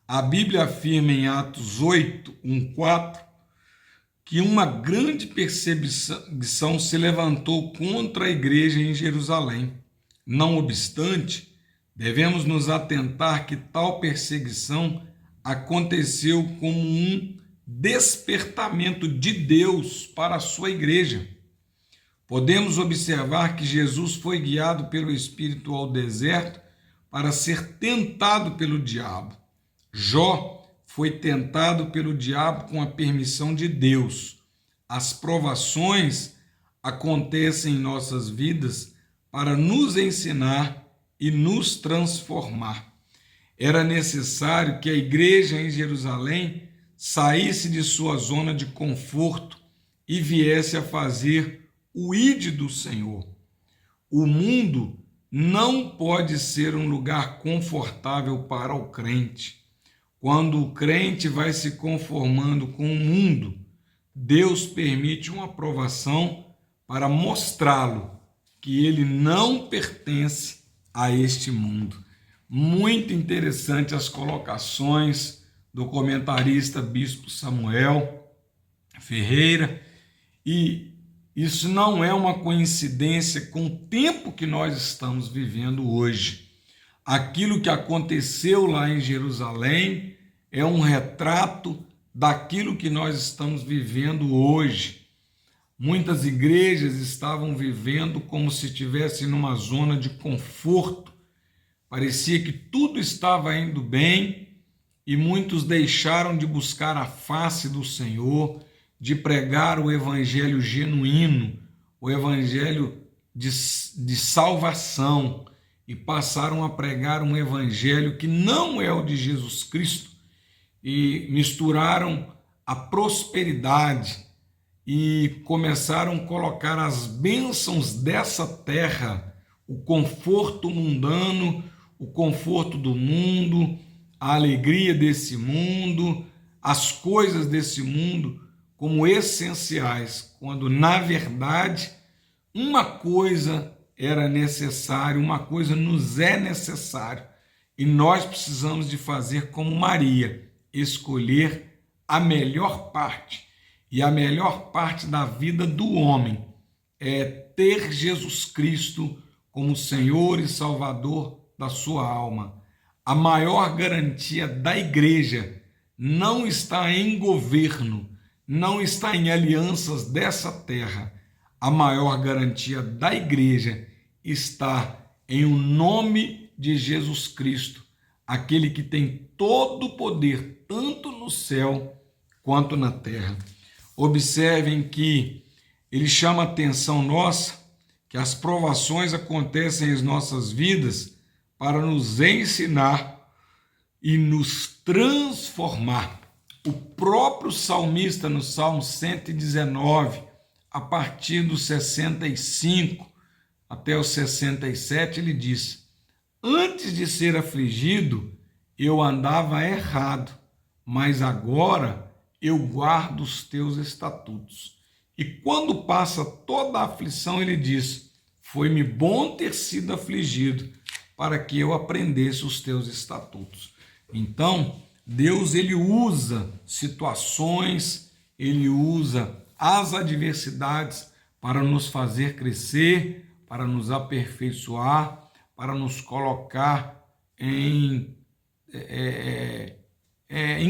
A Bíblia afirma em Atos 8, 1-4, que uma grande perseguição se levantou contra a igreja em Jerusalém. Não obstante, devemos nos atentar que tal perseguição aconteceu como um despertamento de Deus para a sua igreja. Podemos observar que Jesus foi guiado pelo Espírito ao deserto para ser tentado pelo diabo. Jó foi tentado pelo diabo com a permissão de Deus. As provações acontecem em nossas vidas para nos ensinar e nos transformar. Era necessário que a igreja em Jerusalém saísse de sua zona de conforto e viesse a fazer o ide do Senhor. O mundo não pode ser um lugar confortável para o crente. Quando o crente vai se conformando com o mundo, Deus permite uma provação para mostrá-lo que ele não pertence a este mundo. Muito interessante as colocações do comentarista Bispo Samuel. Ferreira, e isso não é uma coincidência com o tempo que nós estamos vivendo hoje. Aquilo que aconteceu lá em Jerusalém é um retrato daquilo que nós estamos vivendo hoje. Muitas igrejas estavam vivendo como se estivessem numa zona de conforto. Parecia que tudo estava indo bem e muitos deixaram de buscar a face do Senhor, de pregar o evangelho genuíno, o evangelho de salvação, e passaram a pregar um evangelho que não é o de Jesus Cristo, e misturaram a prosperidade e começaram a colocar as bênçãos dessa terra, o conforto mundano, o conforto do mundo, a alegria desse mundo, as coisas desse mundo como essenciais, quando na verdade uma coisa era necessária, uma coisa nos é necessário, e nós precisamos de fazer como Maria, escolher a melhor parte. E a melhor parte da vida do homem é ter Jesus Cristo como Senhor e Salvador da sua alma. A maior garantia da igreja não está em governo, não está em alianças dessa terra. A maior garantia da igreja está em o nome de Jesus Cristo, aquele que tem todo o poder, tanto no céu quanto na terra. Observem que ele chama a atenção nossa, que as provações acontecem em nossas vidas para nos ensinar e nos transformar. O próprio salmista, no Salmo 119, a partir do 65 até o 67, ele diz: antes de ser afligido, eu andava errado, mas agora eu guardo os teus estatutos. E quando passa toda a aflição, ele diz: foi-me bom ter sido afligido, para que eu aprendesse os teus estatutos. Então, Deus, ele usa situações, ele usa as adversidades para nos fazer crescer, para nos aperfeiçoar, para nos colocar em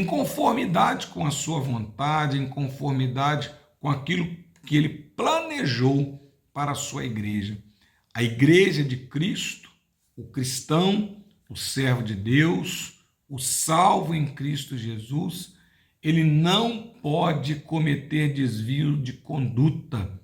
conformidade com a sua vontade, em conformidade com aquilo que ele planejou para a sua igreja. A igreja de Cristo, o cristão, o servo de Deus, o salvo em Cristo Jesus, ele não pode cometer desvio de conduta.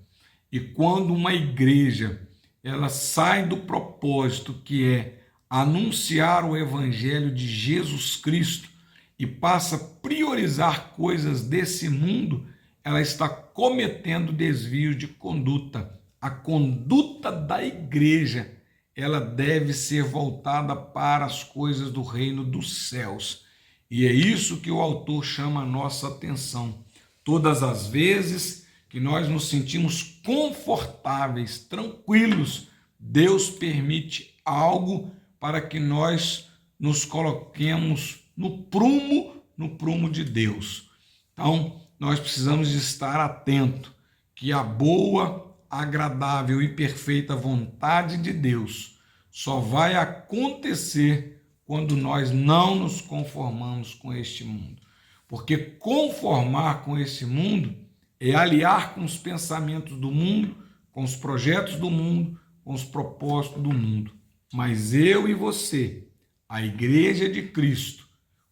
E quando uma igreja ela sai do propósito que é anunciar o evangelho de Jesus Cristo e passa a priorizar coisas desse mundo, ela está cometendo desvio de conduta. A conduta da igreja, ela deve ser voltada para as coisas do reino dos céus. E é isso que o autor chama a nossa atenção. Todas as vezes que nós nos sentimos confortáveis, tranquilos, Deus permite algo para que nós nos coloquemos no prumo de Deus. Então, nós precisamos de estar atento que a boa, agradável e perfeita vontade de Deus só vai acontecer quando nós não nos conformamos com este mundo. Porque conformar com esse mundo é aliar com os pensamentos do mundo, com os projetos do mundo, com os propósitos do mundo. Mas eu e você, a igreja de Cristo,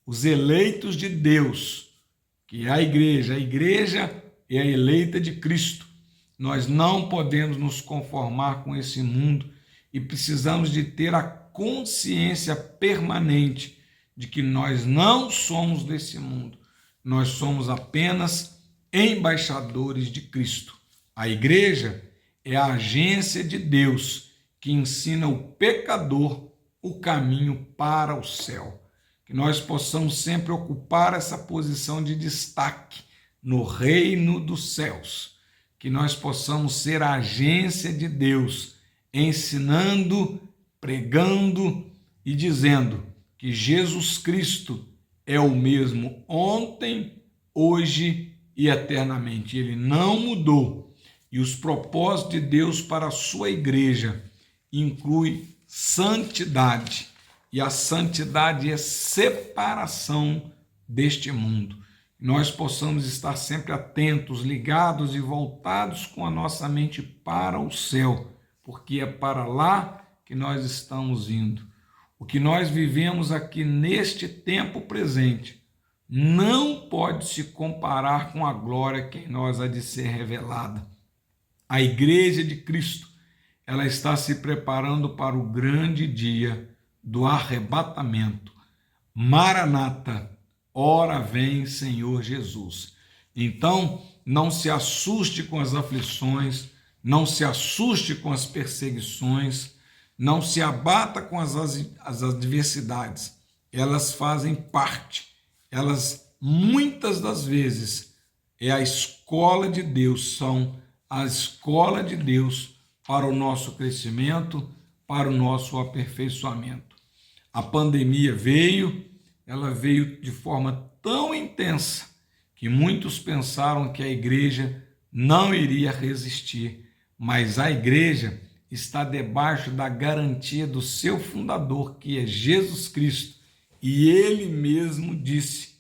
os eleitos de Deus, que é a igreja é a eleita de Cristo, nós não podemos nos conformar com esse mundo e precisamos de ter a consciência permanente de que nós não somos desse mundo, nós somos apenas embaixadores de Cristo. A igreja é a agência de Deus que ensina o pecador o caminho para o céu. Que nós possamos sempre ocupar essa posição de destaque no reino dos céus. Que nós possamos ser a agência de Deus, ensinando, pregando e dizendo que Jesus Cristo é o mesmo ontem, hoje e eternamente. Ele não mudou. E os propósitos de Deus para a sua igreja incluem santidade. E a santidade é separação deste mundo. Nós possamos estar sempre atentos, ligados e voltados com a nossa mente para o céu, porque é para lá que nós estamos indo. O que nós vivemos aqui neste tempo presente não pode se comparar com a glória que em nós há de ser revelada. A igreja de Cristo, ela está se preparando para o grande dia do arrebatamento. Maranata, ora vem, Senhor Jesus. Então, não se assuste com as aflições, não se assuste com as perseguições, não se abata com as adversidades. Elas fazem parte, elas muitas das vezes é a escola de Deus, são a escola de Deus para o nosso crescimento, para o nosso aperfeiçoamento. A pandemia veio, ela veio de forma tão intensa que muitos pensaram que a igreja não iria resistir, mas a igreja está debaixo da garantia do seu fundador, que é Jesus Cristo, e ele mesmo disse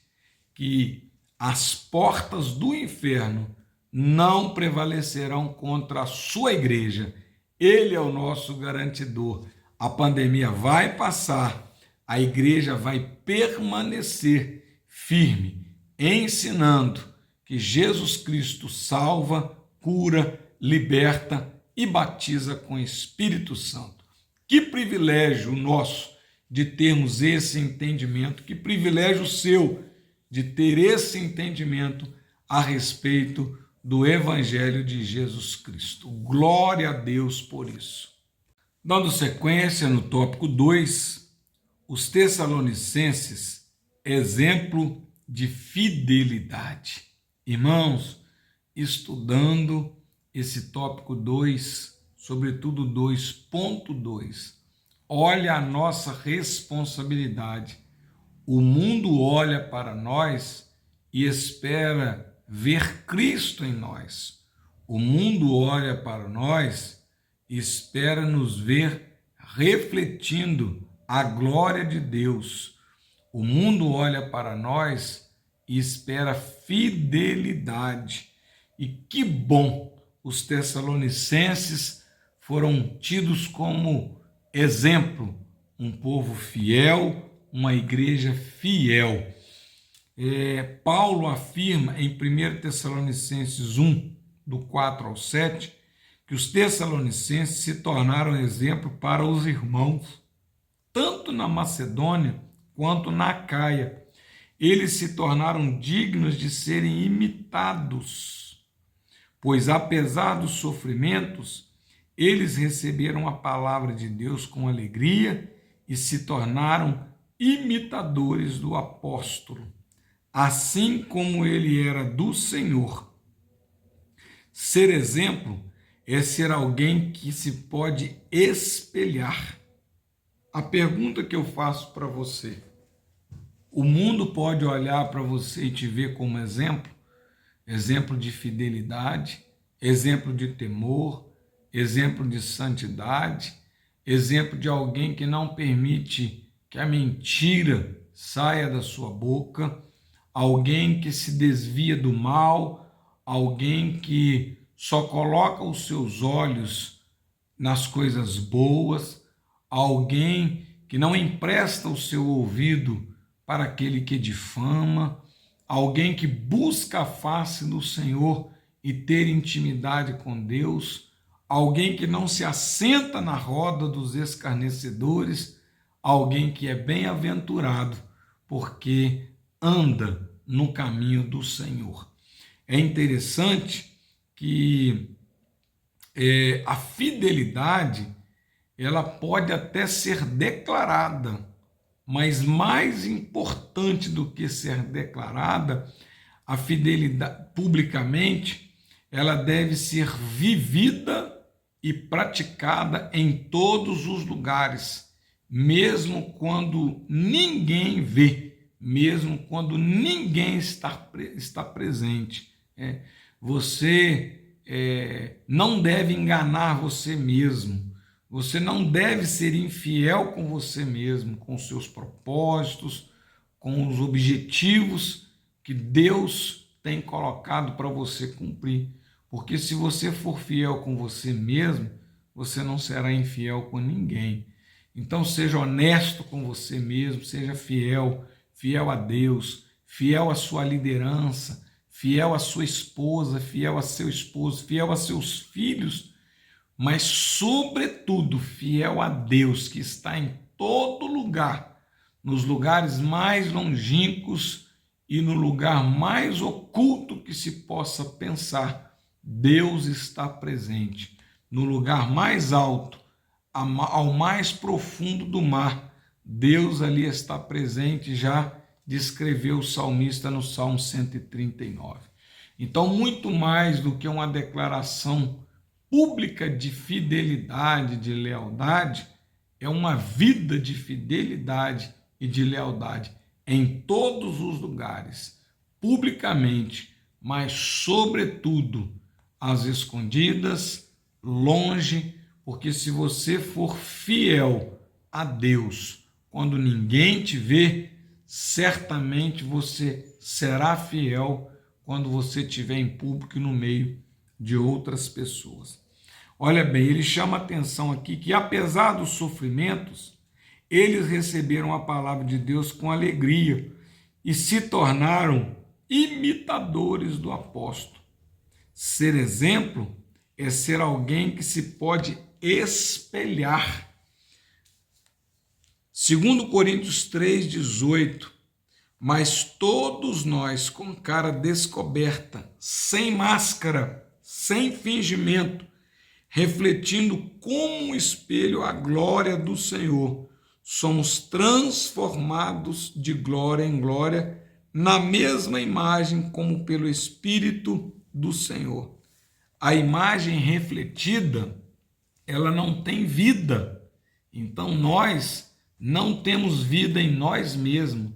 que as portas do inferno não prevalecerão contra a sua igreja. Ele é o nosso garantidor. A pandemia vai passar, a igreja vai permanecer firme, ensinando que Jesus Cristo salva, cura, liberta e batiza com o Espírito Santo. Que privilégio nosso de termos esse entendimento, que privilégio seu de ter esse entendimento a respeito do Evangelho de Jesus Cristo. Glória a Deus por isso. Dando sequência no tópico 2, os Tessalonicenses, exemplo de fidelidade. Irmãos, estudando esse tópico 2, sobretudo 2.2, olha a nossa responsabilidade. O mundo olha para nós e espera ver Cristo em nós. O mundo olha para nós e espera nos ver refletindo a glória de Deus. O mundo olha para nós e espera fidelidade. E que bom! Os Tessalonicenses foram tidos como exemplo, um povo fiel, uma igreja fiel. Paulo afirma em 1 Tessalonicenses 1, do 4 ao 7, que os Tessalonicenses se tornaram exemplo para os irmãos, tanto na Macedônia quanto na Acaia. Eles se tornaram dignos de serem imitados, pois apesar dos sofrimentos, eles receberam a palavra de Deus com alegria e se tornaram imitadores do apóstolo, assim como ele era do Senhor. Ser exemplo é ser alguém que se pode espelhar. A pergunta que eu faço para você: o mundo pode olhar para você e te ver como exemplo? Exemplo de fidelidade, exemplo de temor, exemplo de santidade, exemplo de alguém que não permite que a mentira saia da sua boca, alguém que se desvia do mal, alguém que só coloca os seus olhos nas coisas boas, alguém que não empresta o seu ouvido para aquele que difama, alguém que busca a face do Senhor e ter intimidade com Deus, alguém que não se assenta na roda dos escarnecedores, alguém que é bem-aventurado porque anda no caminho do Senhor. É interessante que a fidelidade, ela pode até ser declarada, mas mais importante do que ser declarada, a fidelidade publicamente, ela deve ser vivida e praticada em todos os lugares, mesmo quando ninguém vê, mesmo quando ninguém está presente. Você não deve enganar você mesmo. Você não deve ser infiel com você mesmo, com os seus propósitos, com os objetivos que Deus tem colocado para você cumprir. Porque se você for fiel com você mesmo, você não será infiel com ninguém. Então seja honesto com você mesmo, seja fiel, fiel a Deus, fiel à sua liderança, fiel à sua esposa, fiel a seu esposo, fiel a seus filhos, mas sobretudo fiel a Deus que está em todo lugar, nos lugares mais longínquos e no lugar mais oculto que se possa pensar. Deus está presente. No lugar mais alto, ao mais profundo do mar, Deus ali está presente, já descreveu o salmista no Salmo 139. Então, muito mais do que uma declaração pública de fidelidade, de lealdade, é uma vida de fidelidade e de lealdade em todos os lugares, publicamente, mas sobretudo às escondidas, longe, porque se você for fiel a Deus quando ninguém te vê, certamente você será fiel quando você estiver em público e no meio de outras pessoas. Olha bem, ele chama atenção aqui que apesar dos sofrimentos, eles receberam a palavra de Deus com alegria e se tornaram imitadores do apóstolo. Ser exemplo é ser alguém que se pode espelhar. Segundo Coríntios 3,18, mas todos nós com cara descoberta, sem máscara, sem fingimento, refletindo como um espelho a glória do Senhor, somos transformados de glória em glória na mesma imagem como pelo Espírito do Senhor. A imagem refletida, ela não tem vida. Então nós não temos vida em nós mesmos.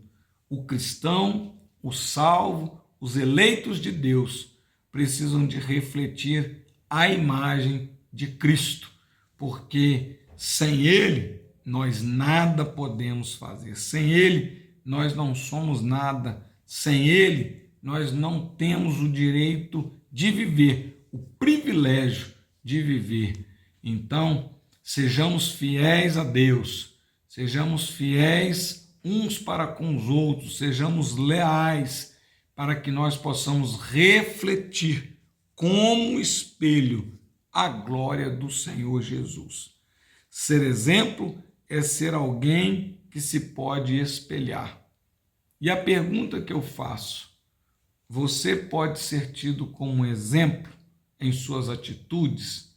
O cristão, o salvo, os eleitos de Deus precisam de refletir a imagem de Cristo, porque sem Ele nós nada podemos fazer. Sem Ele nós não somos nada. Sem Ele nós não temos o direito de viver, o privilégio de viver. Então, sejamos fiéis a Deus, sejamos fiéis uns para com os outros, sejamos leais para que nós possamos refletir como espelho a glória do Senhor Jesus. Ser exemplo é ser alguém que se pode espelhar. E a pergunta que eu faço, você pode ser tido como exemplo em suas atitudes?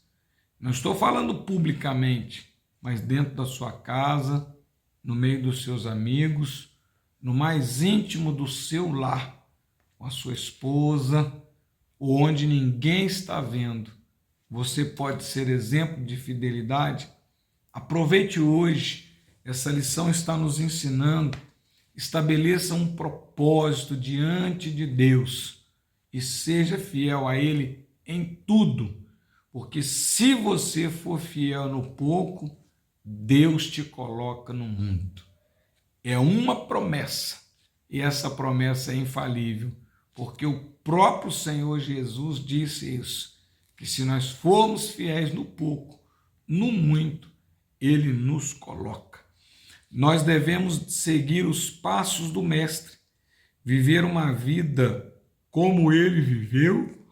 Não estou falando publicamente, mas dentro da sua casa, no meio dos seus amigos, no mais íntimo do seu lar, com a sua esposa, ou onde ninguém está vendo. Você pode ser exemplo de fidelidade? Aproveite hoje, essa lição está nos ensinando. Estabeleça um propósito diante de Deus e seja fiel a Ele em tudo, porque se você for fiel no pouco, Deus te coloca no muito. É uma promessa, e essa promessa é infalível, porque o próprio Senhor Jesus disse isso, que se nós formos fiéis no pouco, no muito, Ele nos coloca. Nós devemos seguir os passos do Mestre, viver uma vida como Ele viveu,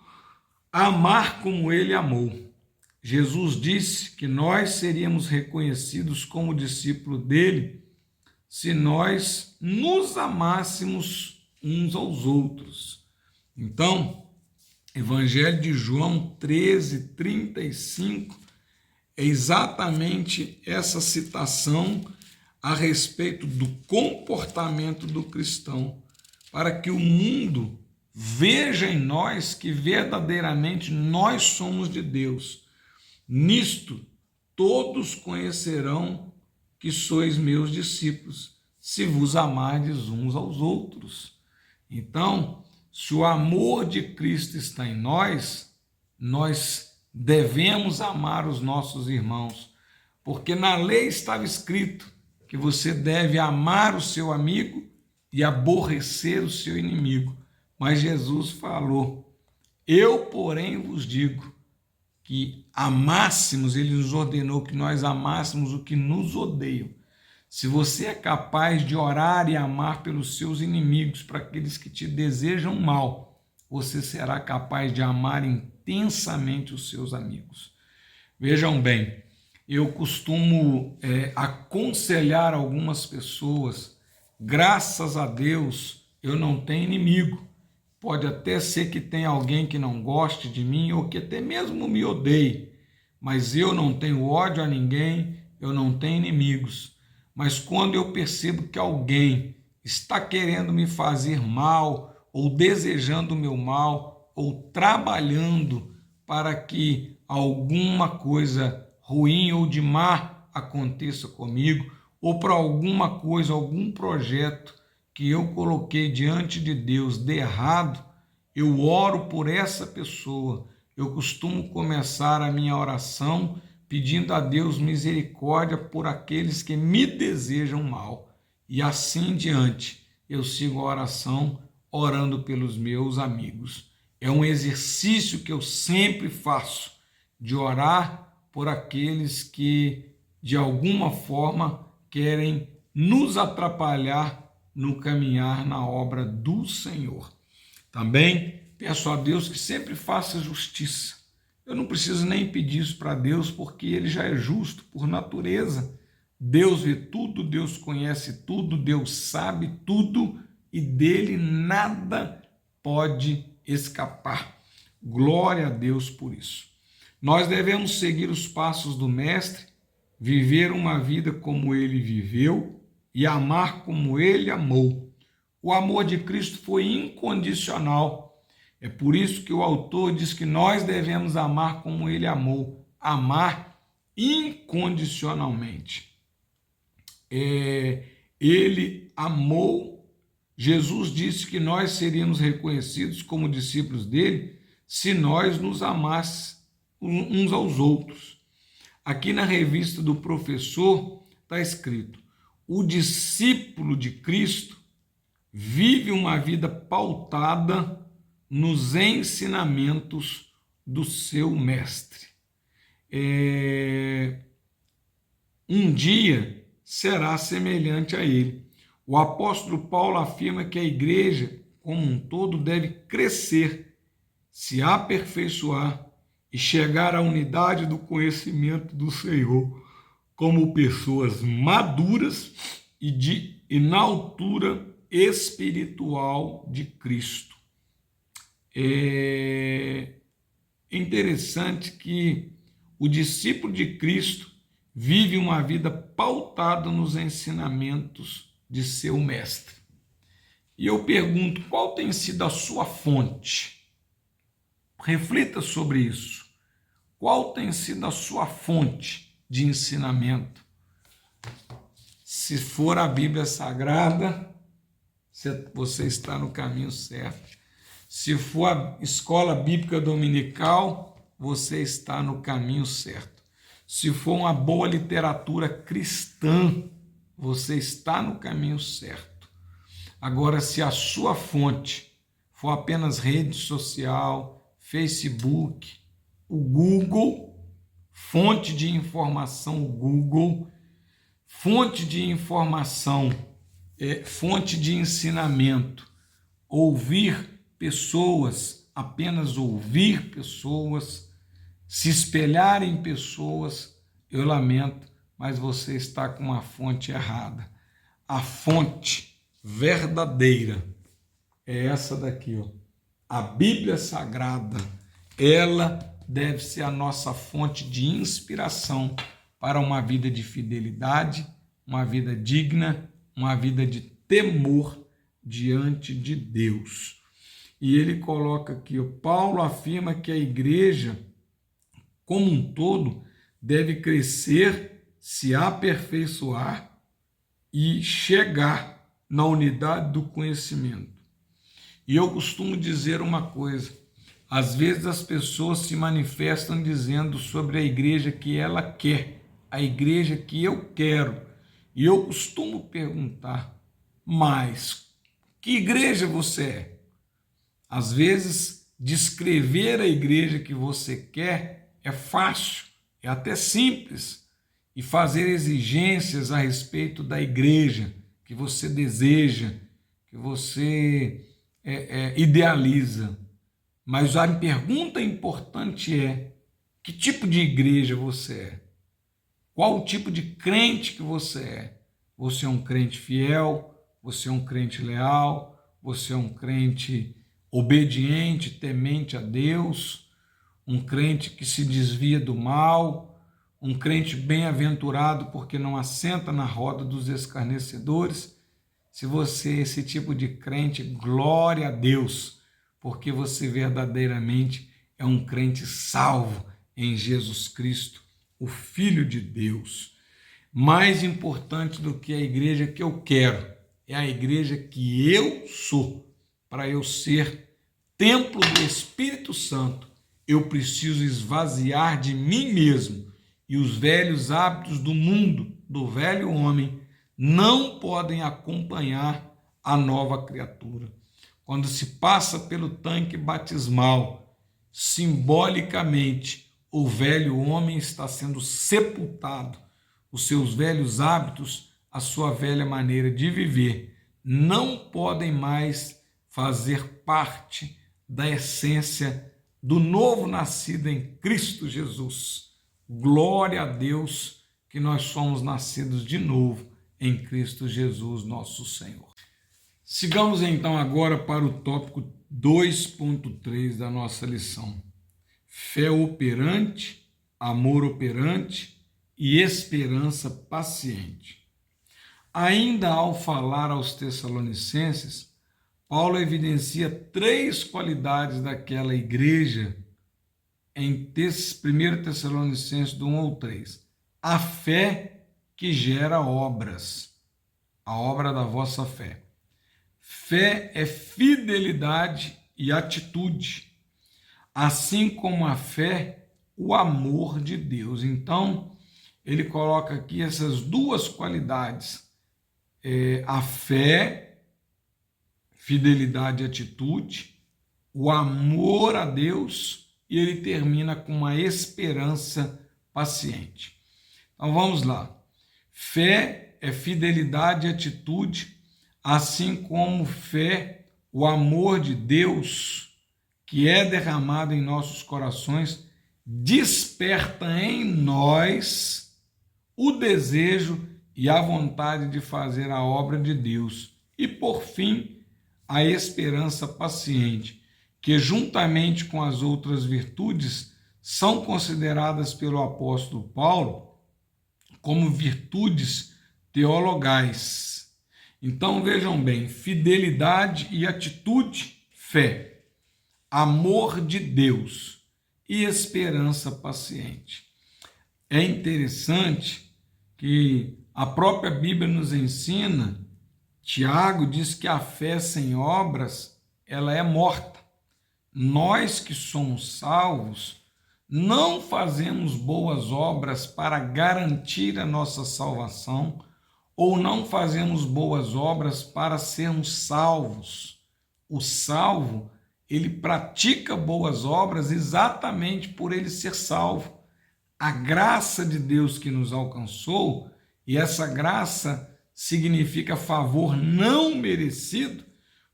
amar como Ele amou. Jesus disse que nós seríamos reconhecidos como discípulo dele se nós nos amássemos uns aos outros. Então, Evangelho de João 13:35 é exatamente essa citação a respeito do comportamento do cristão, para que o mundo veja em nós que verdadeiramente nós somos de Deus. Nisto todos conhecerão que sois meus discípulos, se vos amardes uns aos outros. Então, se o amor de Cristo está em nós, nós devemos amar os nossos irmãos, porque na lei estava escrito que você deve amar o seu amigo e aborrecer o seu inimigo. Mas Jesus falou: eu, porém, vos digo que amássemos, ele nos ordenou que nós amássemos o que nos odeiam. Se você é capaz de orar e amar pelos seus inimigos, para aqueles que te desejam mal, você será capaz de amar intensamente os seus amigos. Vejam bem, eu costumo aconselhar algumas pessoas: graças a Deus eu não tenho inimigo. Pode até ser que tenha alguém que não goste de mim ou que até mesmo me odeie, mas eu não tenho ódio a ninguém, eu não tenho inimigos. Mas quando eu percebo que alguém está querendo me fazer mal, ou desejando o meu mal, ou trabalhando para que alguma coisa ruim ou de má aconteça comigo, ou para alguma coisa, algum projeto que eu coloquei diante de Deus de errado, eu oro por essa pessoa. Eu costumo começar a minha oração pedindo a Deus misericórdia por aqueles que me desejam mal. E assim diante, eu sigo a oração orando pelos meus amigos. É um exercício que eu sempre faço, de orar por aqueles que, de alguma forma, querem nos atrapalhar no caminhar na obra do Senhor. Também peço a Deus que sempre faça justiça. Eu não preciso nem pedir isso para Deus, porque Ele já é justo por natureza. Deus vê tudo, Deus conhece tudo, Deus sabe tudo e dele nada pode escapar. Glória a Deus por isso. Nós devemos seguir os passos do Mestre, viver uma vida como Ele viveu e amar como Ele amou. O amor de Cristo foi incondicional. É por isso que o autor diz que nós devemos amar como Ele amou, amar incondicionalmente. Ele amou, Jesus disse que nós seríamos reconhecidos como discípulos dele se nós nos amássemos uns aos outros. Aqui na revista do professor está escrito: o discípulo de Cristo vive uma vida pautada nos ensinamentos do seu mestre. Um dia será semelhante a ele. O apóstolo Paulo afirma que a igreja, como um todo, deve crescer, se aperfeiçoar e chegar à unidade do conhecimento do Senhor, como pessoas maduras e na altura espiritual de Cristo. É interessante que o discípulo de Cristo vive uma vida pautada nos ensinamentos de seu mestre. E eu pergunto, qual tem sido a sua fonte? Reflita sobre isso. Qual tem sido a sua fonte de ensinamento? Se for a Bíblia Sagrada, você está no caminho certo. Se for a escola bíblica dominical, você está no caminho certo. Se for uma boa literatura cristã, você está no caminho certo. Agora, se a sua fonte for apenas rede social, Facebook, o Google, fonte de informação, o Google, fonte de informação, fonte de ensinamento, ouvir pessoas, apenas ouvir pessoas, se espelhar em pessoas, eu lamento, mas você está com uma fonte errada. A fonte verdadeira é essa daqui, ó. A Bíblia Sagrada, ela deve ser a nossa fonte de inspiração para uma vida de fidelidade, uma vida digna, uma vida de temor diante de Deus. E ele coloca aqui, o Paulo afirma que a igreja, como um todo, deve crescer, se aperfeiçoar e chegar na unidade do conhecimento. E eu costumo dizer uma coisa: às vezes as pessoas se manifestam dizendo sobre a igreja que ela quer, a igreja que eu quero. E eu costumo perguntar: mas que igreja você é? Às vezes, descrever a igreja que você quer é fácil, é até simples, e fazer exigências a respeito da igreja que você deseja, que você idealiza. Mas a pergunta importante é: que tipo de igreja você é? Qual o tipo de crente que você é? Você é um crente fiel? Você é um crente leal? Você é um crente obediente, temente a Deus? Um crente que se desvia do mal? Um crente bem-aventurado porque não assenta na roda dos escarnecedores? Se você é esse tipo de crente, glória a Deus, porque você verdadeiramente é um crente salvo em Jesus Cristo, o Filho de Deus. Mais importante do que a igreja que eu quero, é a igreja que eu sou. Para eu ser templo do Espírito Santo, eu preciso esvaziar de mim mesmo, e os velhos hábitos do mundo, do velho homem, não podem acompanhar a nova criatura. Quando se passa pelo tanque batismal, simbolicamente, o velho homem está sendo sepultado. Os seus velhos hábitos, a sua velha maneira de viver, não podem mais fazer parte da essência do novo nascido em Cristo Jesus. Glória a Deus que nós somos nascidos de novo em Cristo Jesus, nosso Senhor. Sigamos então agora para o tópico 2.3 da nossa lição. Fé operante, amor operante e esperança paciente. Ainda ao falar aos Tessalonicenses, Paulo evidencia 3 qualidades daquela igreja em 1 Tessalonicenses do 1 ao 3. A fé que gera obras, a obra da vossa fé. Fé é fidelidade e atitude, assim como a fé, o amor de Deus. Então, ele coloca aqui essas 2 qualidades, a fé, fidelidade e atitude, o amor a Deus, e ele termina com uma esperança paciente. Então vamos lá. Fé é fidelidade e atitude, assim como fé, o amor de Deus, que é derramado em nossos corações, desperta em nós o desejo e a vontade de fazer a obra de Deus. E, por fim, a esperança paciente, que juntamente com as outras virtudes são consideradas pelo apóstolo Paulo como virtudes teologais. Então vejam bem: fidelidade e atitude, fé, amor de Deus e esperança paciente. É interessante que a própria Bíblia nos ensina, Tiago diz que a fé sem obras, ela é morta. Nós que somos salvos, não fazemos boas obras para garantir a nossa salvação, ou não fazemos boas obras para sermos salvos. O salvo, ele pratica boas obras exatamente por ele ser salvo. A graça de Deus que nos alcançou, e essa graça significa favor não merecido,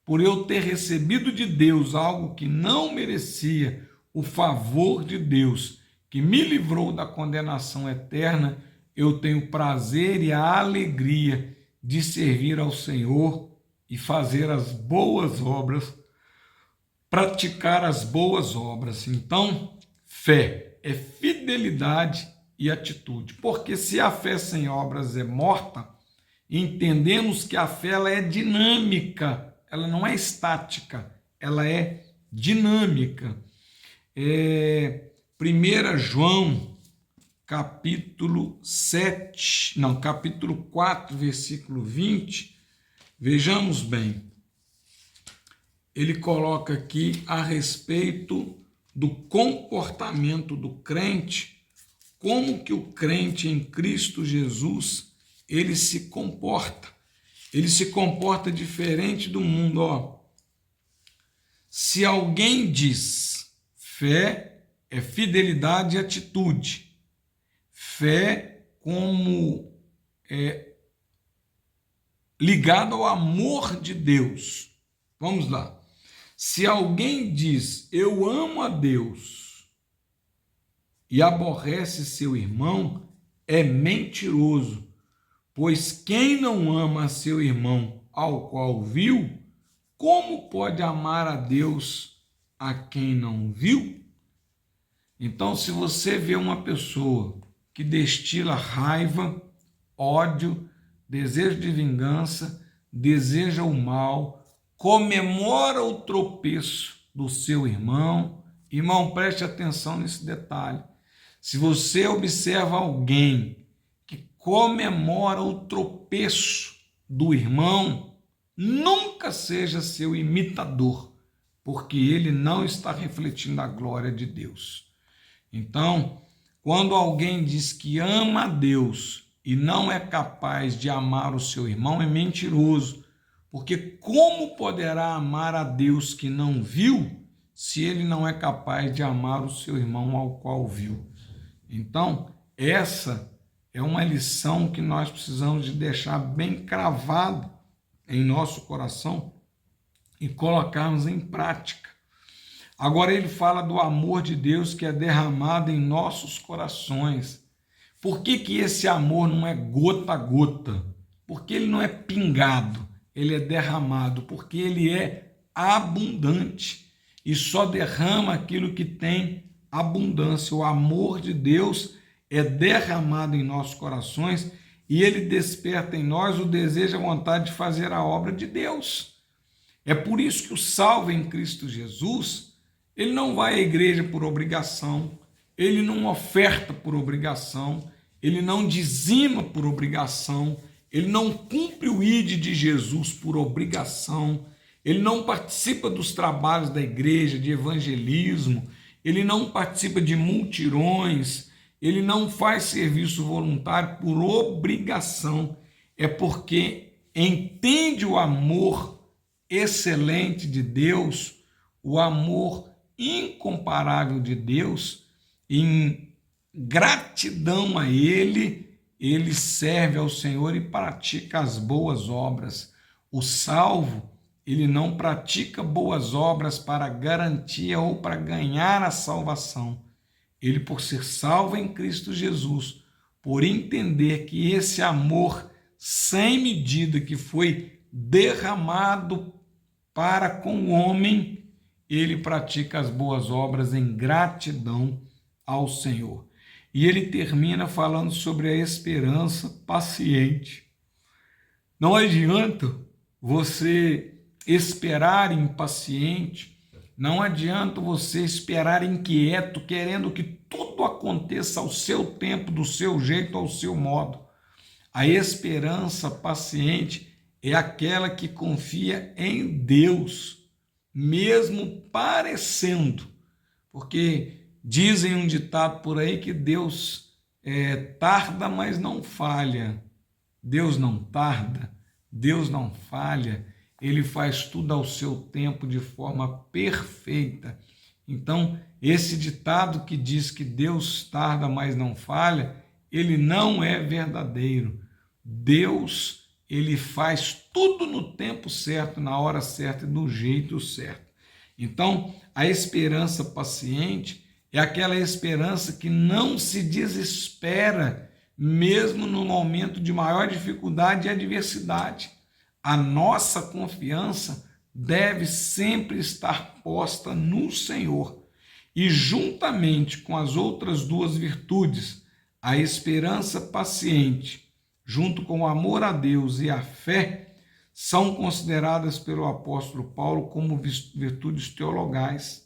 por eu ter recebido de Deus algo que não merecia, o favor de Deus que me livrou da condenação eterna, eu tenho prazer e a alegria de servir ao Senhor e fazer as boas obras, praticar as boas obras. Então, fé é fidelidade e atitude, porque se a fé sem obras é morta, entendemos que a fé ela é dinâmica, ela não é estática, ela é dinâmica. 1 João, capítulo 4, versículo 20, vejamos bem. ele coloca aqui a respeito do comportamento do crente, como que o crente em Cristo Jesus, ele se comporta. Ele se comporta diferente do mundo. Ó. Se alguém diz fé é fidelidade e atitude, fé como ligado ao amor de Deus. Vamos lá. Se alguém diz eu amo a Deus e aborrece seu irmão, é mentiroso, pois quem não ama seu irmão ao qual viu, como pode amar a Deus a quem não viu? Então, se você vê uma pessoa que destila raiva, ódio, desejo de vingança, deseja o mal, comemora o tropeço do seu irmão, irmão, preste atenção nesse detalhe. Se você observa alguém que comemora o tropeço do irmão, nunca seja seu imitador, porque ele não está refletindo a glória de Deus. Então, quando alguém diz que ama a Deus e não é capaz de amar o seu irmão, é mentiroso. Porque como poderá amar a Deus que não viu, se ele não é capaz de amar o seu irmão ao qual viu? Então, essa é uma lição que nós precisamos de deixar bem cravado em nosso coração e colocarmos em prática. Agora ele fala do amor de Deus que é derramado em nossos corações. Por que esse amor não é gota a gota? Porque ele não é pingado. Ele é derramado, porque ele é abundante e só derrama aquilo que tem abundância. O amor de Deus é derramado em nossos corações e ele desperta em nós o desejo e a vontade de fazer a obra de Deus. É por isso que o salvo em Cristo Jesus, ele não vai à igreja por obrigação, ele não oferta por obrigação, ele não dizima por obrigação, ele não cumpre o ID de Jesus por obrigação, ele não participa dos trabalhos da igreja, de evangelismo, ele não participa de multirões, ele não faz serviço voluntário por obrigação, é porque entende o amor excelente de Deus, o amor incomparável de Deus, em gratidão a ele serve ao Senhor e pratica as boas obras. O salvo, ele não pratica boas obras para garantia ou para ganhar a salvação. Ele, por ser salvo em Cristo Jesus, por entender que esse amor sem medida que foi derramado para com o homem, ele pratica as boas obras em gratidão ao Senhor. E ele termina falando sobre a esperança paciente. Não adianta você esperar impaciente, não adianta você esperar inquieto, querendo que tudo aconteça ao seu tempo, do seu jeito, ao seu modo. A esperança paciente é aquela que confia em Deus, mesmo parecendo, porque dizem um ditado por aí que Deus tarda, mas não falha. Deus não tarda, Deus não falha, ele faz tudo ao seu tempo de forma perfeita. Então, esse ditado que diz que Deus tarda, mas não falha, ele não é verdadeiro. Deus, ele faz tudo no tempo certo, na hora certa e do jeito certo. Então, a esperança paciente é aquela esperança que não se desespera, mesmo no momento de maior dificuldade e adversidade. A nossa confiança deve sempre estar posta no Senhor. E juntamente com as outras duas virtudes, a esperança paciente, junto com o amor a Deus e a fé, são consideradas pelo apóstolo Paulo como virtudes teologais.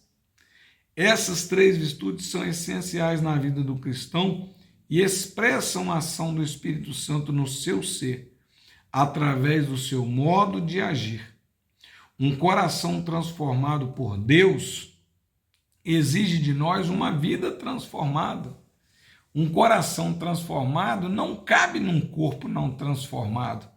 Essas três virtudes são essenciais na vida do cristão e expressam a ação do Espírito Santo no seu ser, através do seu modo de agir. Um coração transformado por Deus exige de nós uma vida transformada. Um coração transformado não cabe num corpo não transformado.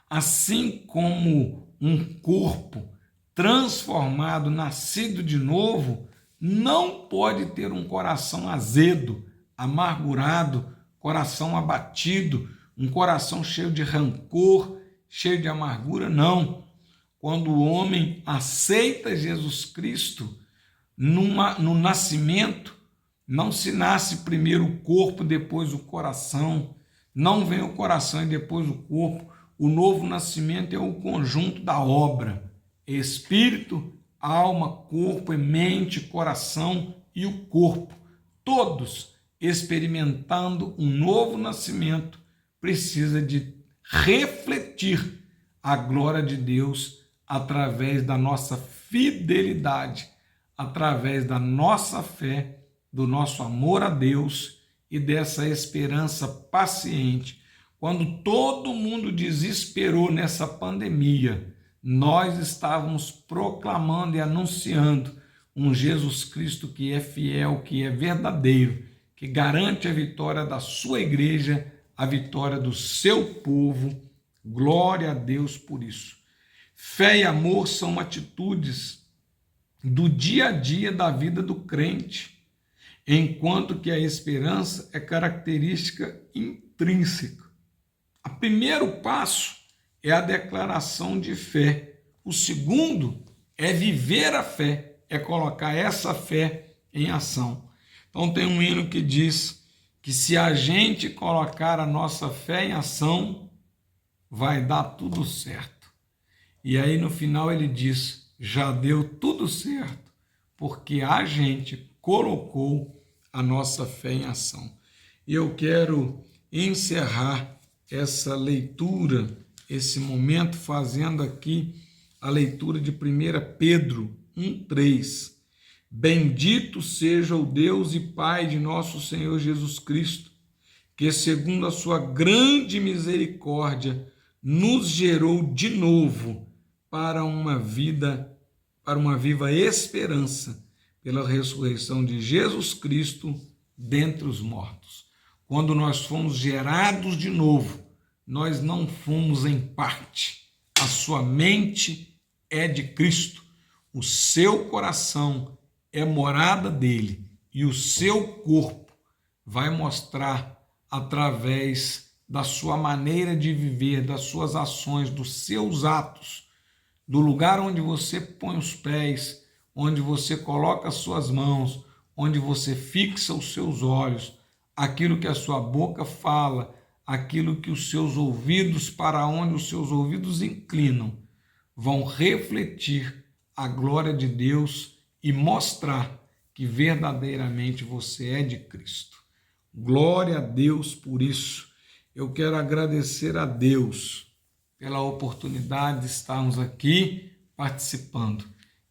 Assim como um corpo transformado, nascido de novo, não pode ter um coração azedo, amargurado, coração abatido, um coração cheio de rancor, cheio de amargura, não. Quando o homem aceita Jesus Cristo, no nascimento, não se nasce primeiro o corpo, depois o coração, não vem o coração e depois o corpo. O novo nascimento é o conjunto da obra, espírito, alma, corpo, mente, coração e o corpo, todos experimentando um novo nascimento, precisa de refletir a glória de Deus através da nossa fidelidade, através da nossa fé, do nosso amor a Deus e dessa esperança paciente. Quando todo mundo desesperou nessa pandemia, nós estávamos proclamando e anunciando um Jesus Cristo que é fiel, que é verdadeiro, que garante a vitória da sua igreja, a vitória do seu povo. Glória a Deus por isso. Fé e amor são atitudes do dia a dia da vida do crente, enquanto que a esperança é característica intrínseca. O primeiro passo é a declaração de fé. O segundo é viver a fé, é colocar essa fé em ação. Então tem um hino que diz que se a gente colocar a nossa fé em ação, vai dar tudo certo. E aí no final ele diz, já deu tudo certo, porque a gente colocou a nossa fé em ação. E eu quero encerrar essa leitura, esse momento, fazendo aqui a leitura de 1 Pedro 1,3. Bendito seja o Deus e Pai de nosso Senhor Jesus Cristo, que segundo a sua grande misericórdia nos gerou de novo para uma viva esperança pela ressurreição de Jesus Cristo dentre os mortos. Quando nós fomos gerados de novo, nós não fomos em parte. A sua mente é de Cristo, o seu coração é morada dele e o seu corpo vai mostrar através da sua maneira de viver, das suas ações, dos seus atos, do lugar onde você põe os pés, onde você coloca as suas mãos, onde você fixa os seus olhos, aquilo que a sua boca fala, aquilo que os seus ouvidos, para onde os seus ouvidos inclinam, vão refletir a glória de Deus e mostrar que verdadeiramente você é de Cristo. Glória a Deus por isso. Eu quero agradecer a Deus pela oportunidade de estarmos aqui participando.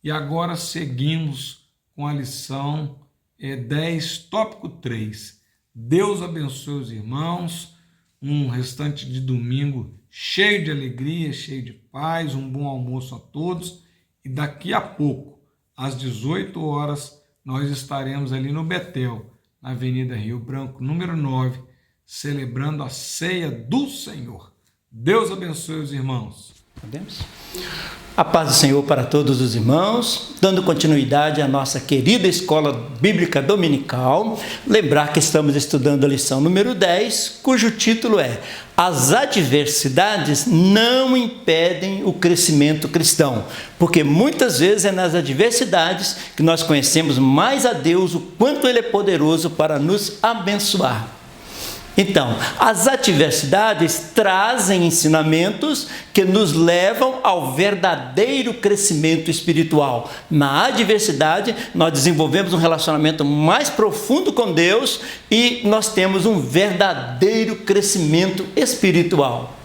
E agora seguimos com a lição 10, tópico 3. Deus abençoe os irmãos, um restante de domingo cheio de alegria, cheio de paz, um bom almoço a todos. E daqui a pouco, às 18 horas, nós estaremos ali no Betel, na Avenida Rio Branco, número 9, celebrando a ceia do Senhor. Deus abençoe os irmãos. Podemos? A paz do Senhor para todos os irmãos, dando continuidade à nossa querida Escola Bíblica Dominical. Lembrar que estamos estudando a lição número 10, cujo título é As adversidades não impedem o crescimento cristão, porque muitas vezes é nas adversidades que nós conhecemos mais a Deus, o quanto Ele é poderoso para nos abençoar. Então, as adversidades trazem ensinamentos que nos levam ao verdadeiro crescimento espiritual. Na adversidade, nós desenvolvemos um relacionamento mais profundo com Deus e nós temos um verdadeiro crescimento espiritual.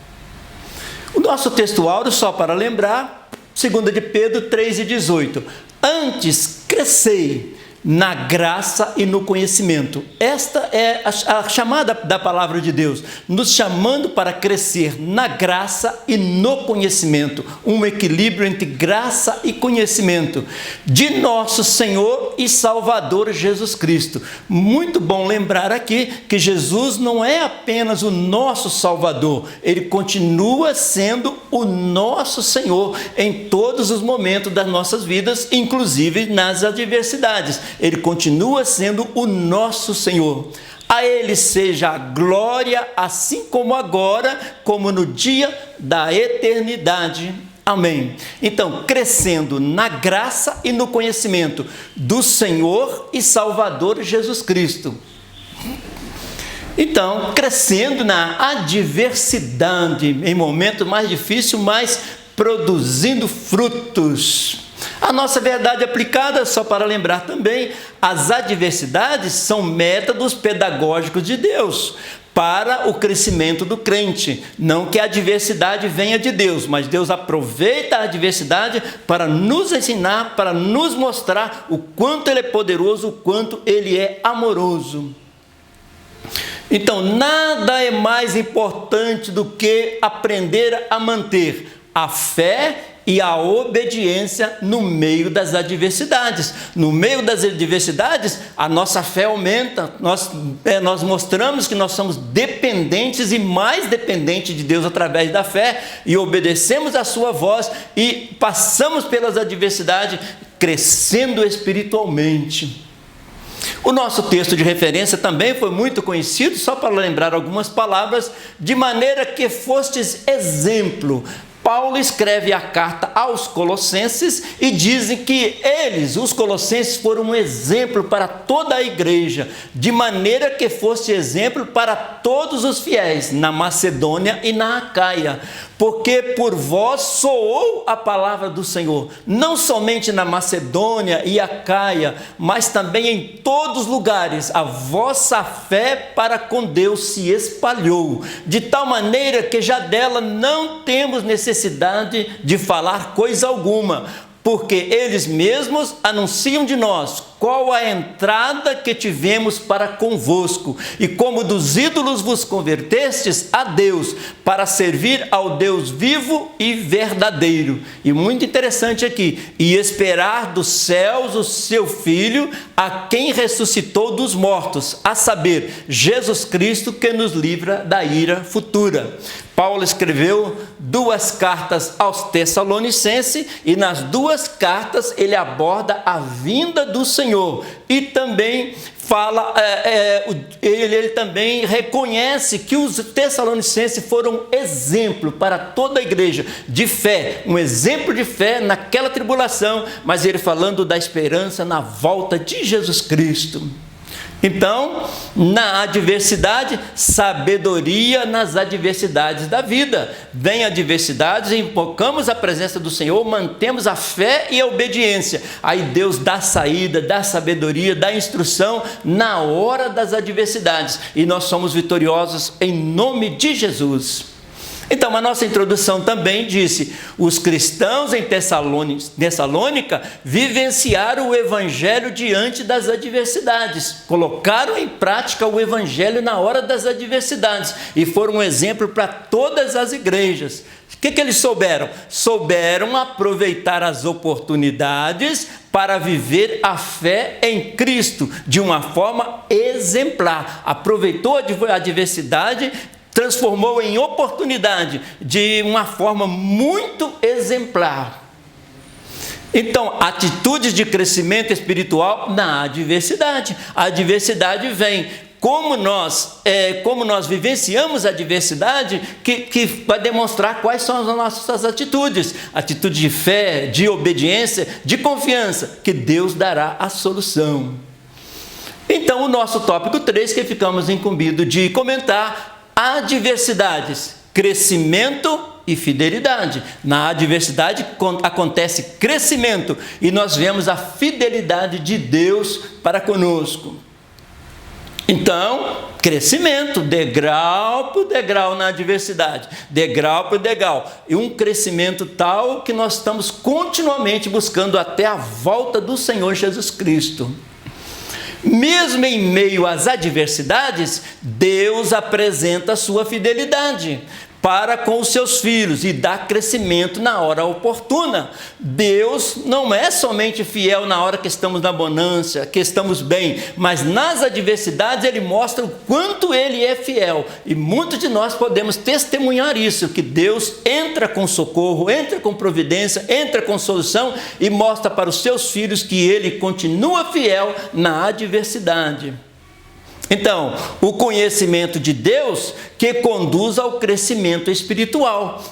O nosso textuário, só para lembrar, 2 de Pedro 3,18. Antes, crescei na graça e no conhecimento. Esta é a chamada da palavra de Deus, nos chamando para crescer na graça e no conhecimento, um equilíbrio entre graça e conhecimento de nosso Senhor e Salvador Jesus Cristo. Muito bom lembrar aqui que Jesus não é apenas o nosso Salvador, ele continua sendo o nosso Senhor em todos os momentos das nossas vidas, inclusive nas adversidades. Ele continua sendo o nosso Senhor. A Ele seja a glória, assim como agora, como no dia da eternidade. Amém. Então, crescendo na graça e no conhecimento do Senhor e Salvador Jesus Cristo. Então, crescendo na adversidade, em momento mais difícil, mas produzindo frutos. A nossa verdade aplicada, só para lembrar também, as adversidades são métodos pedagógicos de Deus para o crescimento do crente. Não que a adversidade venha de Deus, mas Deus aproveita a adversidade para nos ensinar, para nos mostrar o quanto Ele é poderoso, o quanto Ele é amoroso. Então, nada é mais importante do que aprender a manter a fé e a obediência no meio das adversidades. No meio das adversidades, a nossa fé aumenta, nós mostramos que nós somos dependentes e mais dependentes de Deus através da fé, e obedecemos a sua voz e passamos pelas adversidades crescendo espiritualmente. O nosso texto de referência também foi muito conhecido, só para lembrar algumas palavras, de maneira que fostes exemplo. Paulo escreve a carta aos Colossenses e dizem que eles, os Colossenses, foram um exemplo para toda a igreja, de maneira que fosse exemplo para todos os fiéis, na Macedônia e na Acaia, porque por vós soou a palavra do Senhor, não somente na Macedônia e Acaia, mas também em todos os lugares. A vossa fé para com Deus se espalhou, de tal maneira que já dela não temos necessidade de falar coisa alguma, porque eles mesmos anunciam de nós qual a entrada que tivemos para convosco, e como dos ídolos vos convertestes a Deus, para servir ao Deus vivo e verdadeiro. E muito interessante aqui, e esperar dos céus o seu Filho, a quem ressuscitou dos mortos, a saber, Jesus Cristo, que nos livra da ira futura. Paulo escreveu 2 cartas aos Tessalonicenses, e nas 2 cartas ele aborda a vinda do Senhor, e também fala, ele também reconhece que os Tessalonicenses foram exemplo para toda a igreja de fé, um exemplo de fé naquela tribulação, mas ele falando da esperança na volta de Jesus Cristo. Então, na adversidade, sabedoria nas adversidades da vida. Vem adversidades, invocamos a presença do Senhor, mantemos a fé e a obediência. Aí Deus dá saída, dá sabedoria, dá instrução na hora das adversidades. E nós somos vitoriosos em nome de Jesus. Então, a nossa introdução também disse, os cristãos em Tessalônica vivenciaram o Evangelho diante das adversidades, colocaram em prática o Evangelho na hora das adversidades e foram um exemplo para todas as igrejas. O que eles souberam? Souberam aproveitar as oportunidades para viver a fé em Cristo de uma forma exemplar. Aproveitou a adversidade, transformou em oportunidade de uma forma muito exemplar. Então, atitudes de crescimento espiritual na adversidade. A adversidade vem. Como nós vivenciamos a adversidade, que vai demonstrar quais são as nossas atitudes. Atitude de fé, de obediência, de confiança, que Deus dará a solução. Então, o nosso tópico 3, que ficamos incumbidos de comentar, adversidades, crescimento e fidelidade. Na adversidade acontece crescimento e nós vemos a fidelidade de Deus para conosco. Então, crescimento, degrau por degrau na adversidade, degrau por degrau, e um crescimento tal que nós estamos continuamente buscando até a volta do Senhor Jesus Cristo. Mesmo em meio às adversidades, Deus apresenta a sua fidelidade para com os seus filhos e dá crescimento na hora oportuna. Deus não é somente fiel na hora que estamos na bonança, que estamos bem, mas nas adversidades Ele mostra o quanto Ele é fiel. E muitos de nós podemos testemunhar isso, que Deus entra com socorro, entra com providência, entra com solução e mostra para os seus filhos que Ele continua fiel na adversidade. Então, o conhecimento de Deus que conduz ao crescimento espiritual.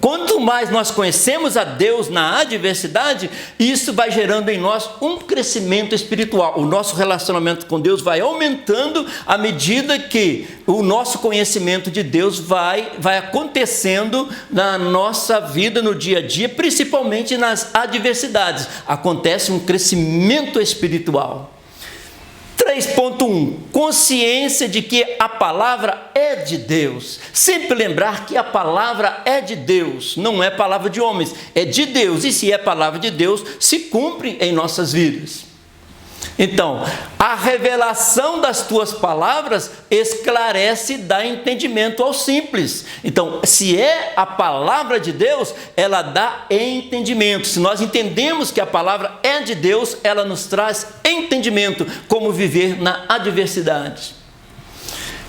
Quanto mais nós conhecemos a Deus na adversidade, isso vai gerando em nós um crescimento espiritual. O nosso relacionamento com Deus vai aumentando à medida que o nosso conhecimento de Deus vai acontecendo na nossa vida, no dia a dia, principalmente nas adversidades. Acontece um crescimento espiritual. 3.1. Consciência de que a palavra é de Deus. Sempre lembrar que a palavra é de Deus, não é palavra de homens, é de Deus. E se é palavra de Deus, se cumpre em nossas vidas. Então, a revelação das tuas palavras esclarece e dá entendimento ao simples. Então, se é a palavra de Deus, ela dá entendimento. Se nós entendemos que a palavra é de Deus, ela nos traz entendimento, como viver na adversidade.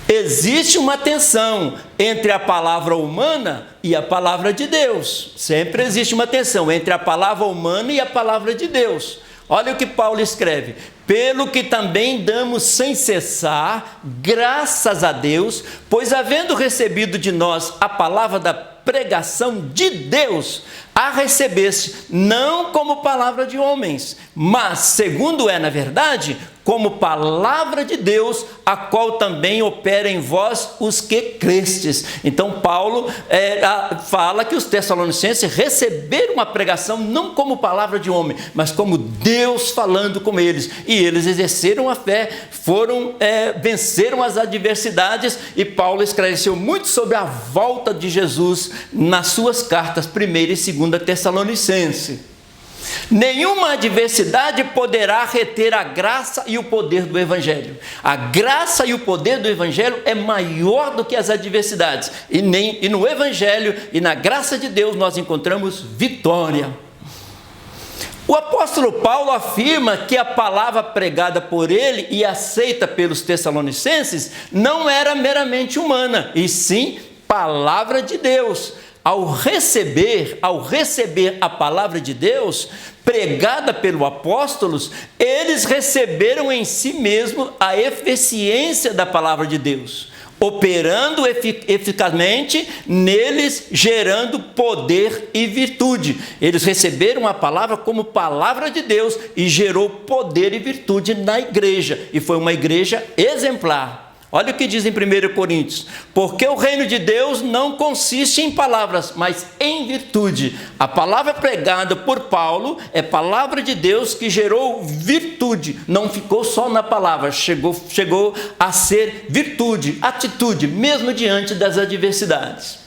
Existe uma tensão entre a palavra humana e a palavra de Deus. Sempre existe uma tensão entre a palavra humana e a palavra de Deus. Olha o que Paulo escreve: pelo que também damos sem cessar graças a Deus, pois havendo recebido de nós a palavra da pregação de Deus, a recebeste não como palavra de homens, mas, segundo é na verdade, como palavra de Deus, a qual também opera em vós os que crestes. Então Paulo fala que os tessalonicenses receberam a pregação não como palavra de homem, mas como Deus falando com eles. E eles exerceram a fé, venceram as adversidades, e Paulo esclareceu muito sobre a volta de Jesus nas suas cartas 1ª e 2ª Tessalonicenses. Nenhuma adversidade poderá reter a graça e o poder do Evangelho. A graça e o poder do Evangelho é maior do que as adversidades. E no Evangelho e na graça de Deus nós encontramos vitória. O apóstolo Paulo afirma que a palavra pregada por ele e aceita pelos tessalonicenses não era meramente humana, e sim palavra de Deus. Ao receber a palavra de Deus, pregada pelos apóstolos, eles receberam em si mesmo a eficiência da palavra de Deus, operando eficazmente neles, gerando poder e virtude. Eles receberam a palavra como palavra de Deus e gerou poder e virtude na igreja, e foi uma igreja exemplar. Olha o que diz em 1 Coríntios: porque o reino de Deus não consiste em palavras, mas em virtude. A palavra pregada por Paulo é palavra de Deus que gerou virtude, não ficou só na palavra, chegou a ser virtude, atitude, mesmo diante das adversidades.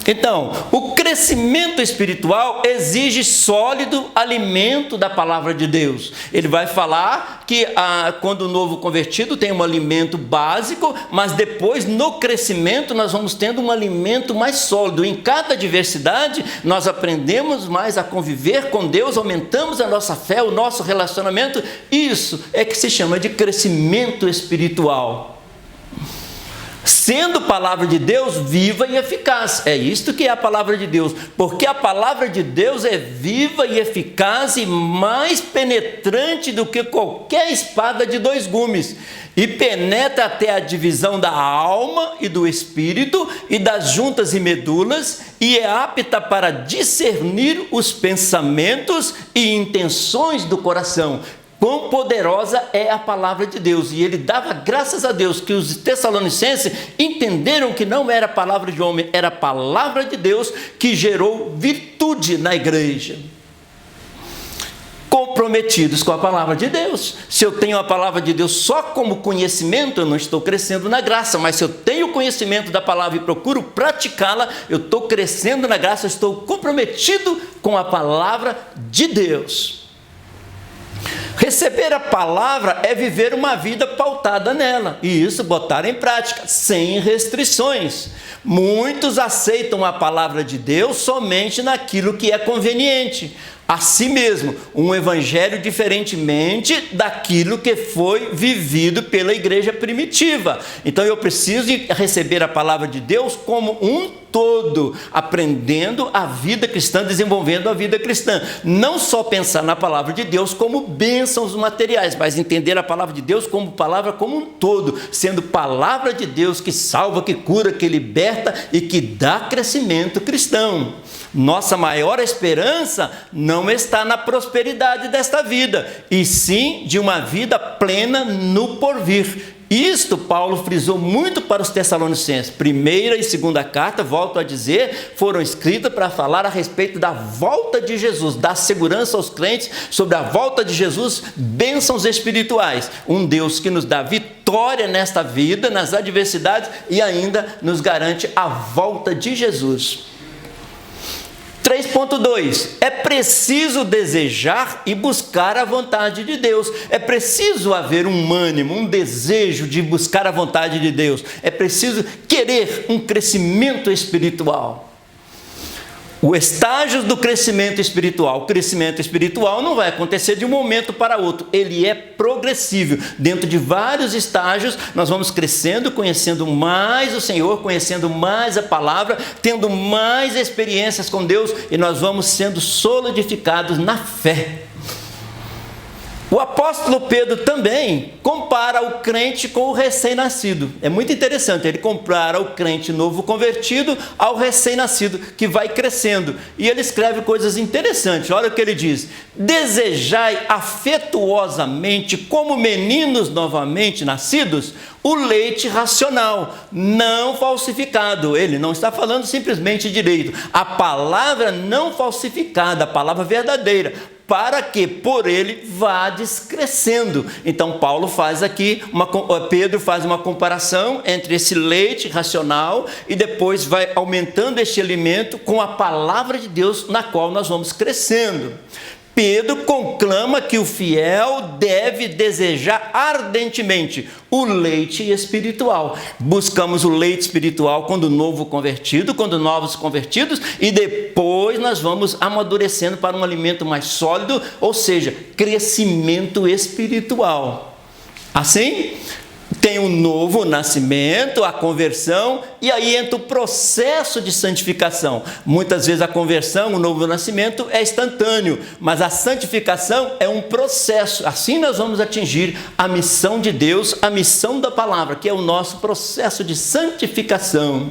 Então, o crescimento espiritual exige sólido alimento da palavra de Deus. Ele vai falar que quando o novo convertido tem um alimento básico, mas depois no crescimento nós vamos tendo um alimento mais sólido. Em cada adversidade nós aprendemos mais a conviver com Deus, aumentamos a nossa fé, o nosso relacionamento. Isso é que se chama de crescimento espiritual. Sendo palavra de Deus viva e eficaz. É isto que é a palavra de Deus, porque a palavra de Deus é viva e eficaz e mais penetrante do que qualquer espada de 2 gumes, e penetra até a divisão da alma e do espírito e das juntas e medulas, e é apta para discernir os pensamentos e intenções do coração. Quão poderosa é a palavra de Deus. E ele dava graças a Deus que os tessalonicenses entenderam que não era palavra de homem, era a palavra de Deus que gerou virtude na igreja. Comprometidos com a palavra de Deus. Se eu tenho a palavra de Deus só como conhecimento, eu não estou crescendo na graça. Mas se eu tenho conhecimento da palavra e procuro praticá-la, eu estou crescendo na graça, eu estou comprometido com a palavra de Deus. Receber a palavra é viver uma vida pautada nela, e isso botar em prática, sem restrições. Muitos aceitam a palavra de Deus somente naquilo que é conveniente. Assim mesmo, um evangelho diferentemente daquilo que foi vivido pela igreja primitiva. Então eu preciso receber a palavra de Deus como um todo, aprendendo a vida cristã, desenvolvendo a vida cristã. Não só pensar na palavra de Deus como bênçãos materiais, mas entender a palavra de Deus como palavra como um todo, sendo palavra de Deus que salva, que cura, que liberta e que dá crescimento cristão. Nossa maior esperança não está na prosperidade desta vida, e sim de uma vida plena no porvir. Isto Paulo frisou muito para os Tessalonicenses. Primeira e segunda carta, volto a dizer, foram escritas para falar a respeito da volta de Jesus, dar segurança aos crentes sobre a volta de Jesus, bênçãos espirituais. Um Deus que nos dá vitória nesta vida, nas adversidades, e ainda nos garante a volta de Jesus. 3.2, é preciso desejar e buscar a vontade de Deus. É preciso haver um ânimo, um desejo de buscar a vontade de Deus. É preciso querer um crescimento espiritual. O estágio do crescimento espiritual. O crescimento espiritual não vai acontecer de um momento para outro. Ele é progressivo. Dentro de vários estágios, nós vamos crescendo, conhecendo mais o Senhor, conhecendo mais a palavra, tendo mais experiências com Deus, e nós vamos sendo solidificados na fé. O apóstolo Pedro também compara o crente com o recém-nascido. É muito interessante, ele compara o crente novo convertido ao recém-nascido, que vai crescendo. E ele escreve coisas interessantes. Olha o que ele diz: desejai afetuosamente, como meninos novamente nascidos, o leite racional, não falsificado. Ele não está falando simplesmente direito. A palavra não falsificada, a palavra verdadeira, para que por ele vades crescendo. Então Paulo faz aqui, Pedro faz uma comparação entre esse leite racional e depois vai aumentando este alimento com a palavra de Deus, na qual nós vamos crescendo. Pedro conclama que o fiel deve desejar ardentemente o leite espiritual. Buscamos o leite espiritual quando novo convertido, quando novos convertidos, e depois nós vamos amadurecendo para um alimento mais sólido, ou seja, crescimento espiritual. Assim, tem o novo nascimento, a conversão, e aí entra o processo de santificação. Muitas vezes a conversão, o novo nascimento é instantâneo, mas a santificação é um processo. Assim nós vamos atingir a missão de Deus, a missão da palavra, que é o nosso processo de santificação.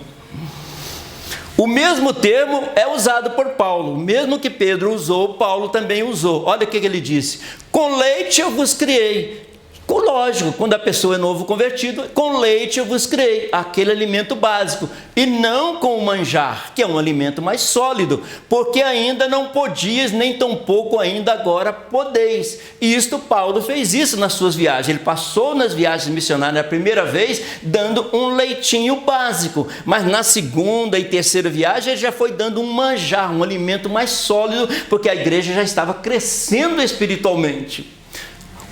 O mesmo termo é usado por Paulo. O mesmo que Pedro usou, Paulo também usou. Olha o que ele disse: com leite eu vos criei. Lógico, quando a pessoa é novo convertido, com leite eu vos criei, aquele alimento básico, e não com o manjar, que é um alimento mais sólido, porque ainda não podias, nem tampouco ainda agora podeis. E isto Paulo fez isso nas suas viagens. Ele passou nas viagens missionárias a primeira vez dando um leitinho básico, mas na segunda e terceira viagem ele já foi dando um manjar, um alimento mais sólido, porque a igreja já estava crescendo espiritualmente.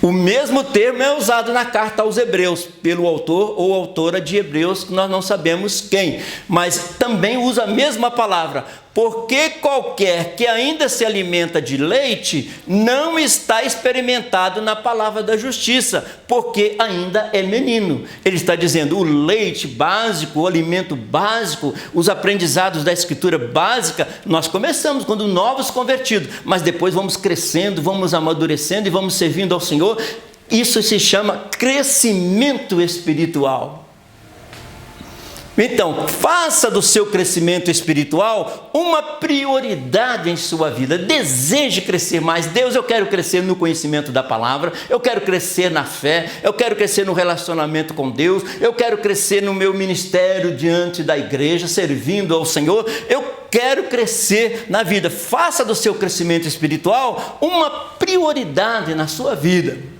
O mesmo termo é usado na carta aos Hebreus, pelo autor ou autora de Hebreus, que nós não sabemos quem, mas também usa a mesma palavra. Porque qualquer que ainda se alimenta de leite não está experimentado na palavra da justiça, porque ainda é menino. Ele está dizendo, o leite básico, o alimento básico, os aprendizados da escritura básica, nós começamos quando novos convertidos, mas depois vamos crescendo, vamos amadurecendo e vamos servindo ao Senhor. Isso se chama crescimento espiritual. Então, faça do seu crescimento espiritual uma prioridade em sua vida. Deseje crescer mais. Deus, eu quero crescer no conhecimento da palavra, eu quero crescer na fé, eu quero crescer no relacionamento com Deus, eu quero crescer no meu ministério diante da igreja, servindo ao Senhor. Eu quero crescer na vida. Faça do seu crescimento espiritual uma prioridade na sua vida.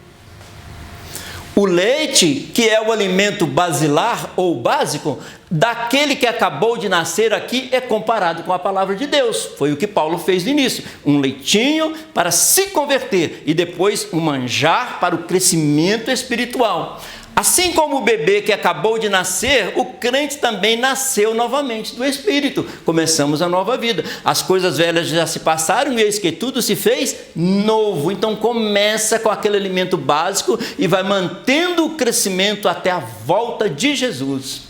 O leite, que é o alimento basilar ou básico, daquele que acabou de nascer aqui é comparado com a palavra de Deus. Foi o que Paulo fez no início. Um leitinho para se converter e depois um manjar para o crescimento espiritual. Assim como o bebê que acabou de nascer, o crente também nasceu novamente do Espírito. Começamos a nova vida. As coisas velhas já se passaram e eis que tudo se fez novo. Então começa com aquele alimento básico e vai mantendo o crescimento até a volta de Jesus.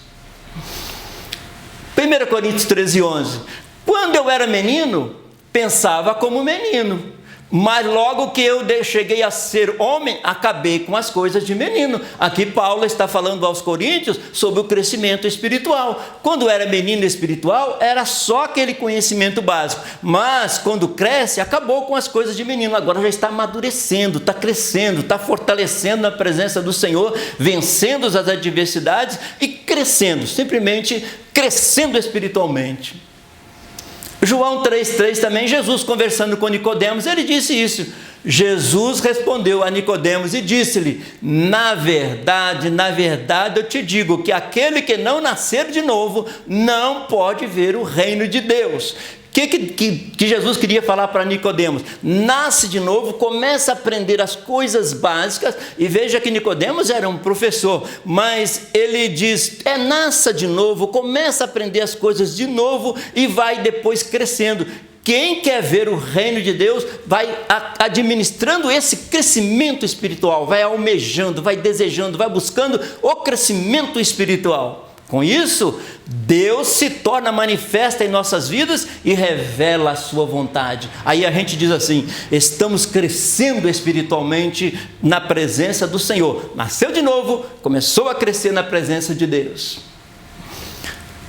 1 Coríntios 13:11. Quando eu era menino, pensava como menino. Mas logo que eu cheguei a ser homem, acabei com as coisas de menino. Aqui Paulo está falando aos coríntios sobre o crescimento espiritual. Quando era menino espiritual, era só aquele conhecimento básico. Mas quando cresce, acabou com as coisas de menino. Agora já está amadurecendo, está crescendo, está fortalecendo na presença do Senhor, vencendo as adversidades e crescendo, simplesmente crescendo espiritualmente. João 3,3 também, Jesus conversando com Nicodemos, ele disse isso. Jesus respondeu a Nicodemos e disse-lhe: na verdade eu te digo que aquele que não nascer de novo não pode ver o reino de Deus. O que Jesus queria falar para Nicodemos? Nasce de novo, começa a aprender as coisas básicas, e veja que Nicodemos era um professor, mas ele diz, nasça de novo, começa a aprender as coisas de novo e vai depois crescendo. Quem quer ver o reino de Deus vai administrando esse crescimento espiritual, vai almejando, vai desejando, vai buscando o crescimento espiritual. Com isso, Deus se torna manifesta em nossas vidas e revela a sua vontade. Aí a gente diz assim, estamos crescendo espiritualmente na presença do Senhor. Nasceu de novo, começou a crescer na presença de Deus.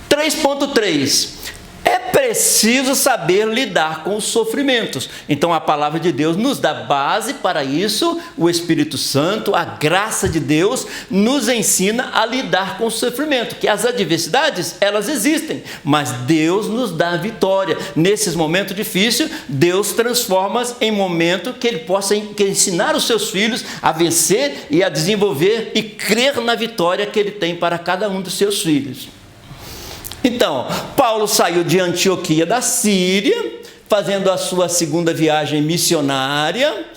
3.3. É preciso saber lidar com os sofrimentos. Então a palavra de Deus nos dá base para isso. O Espírito Santo, a graça de Deus, nos ensina a lidar com o sofrimento. Que as adversidades, elas existem, mas Deus nos dá a vitória. Nesses momentos difíceis, Deus transforma em momento que Ele possa ensinar os seus filhos a vencer e a desenvolver e crer na vitória que Ele tem para cada um dos seus filhos. Então, Paulo saiu de Antioquia da Síria, fazendo a sua segunda viagem missionária,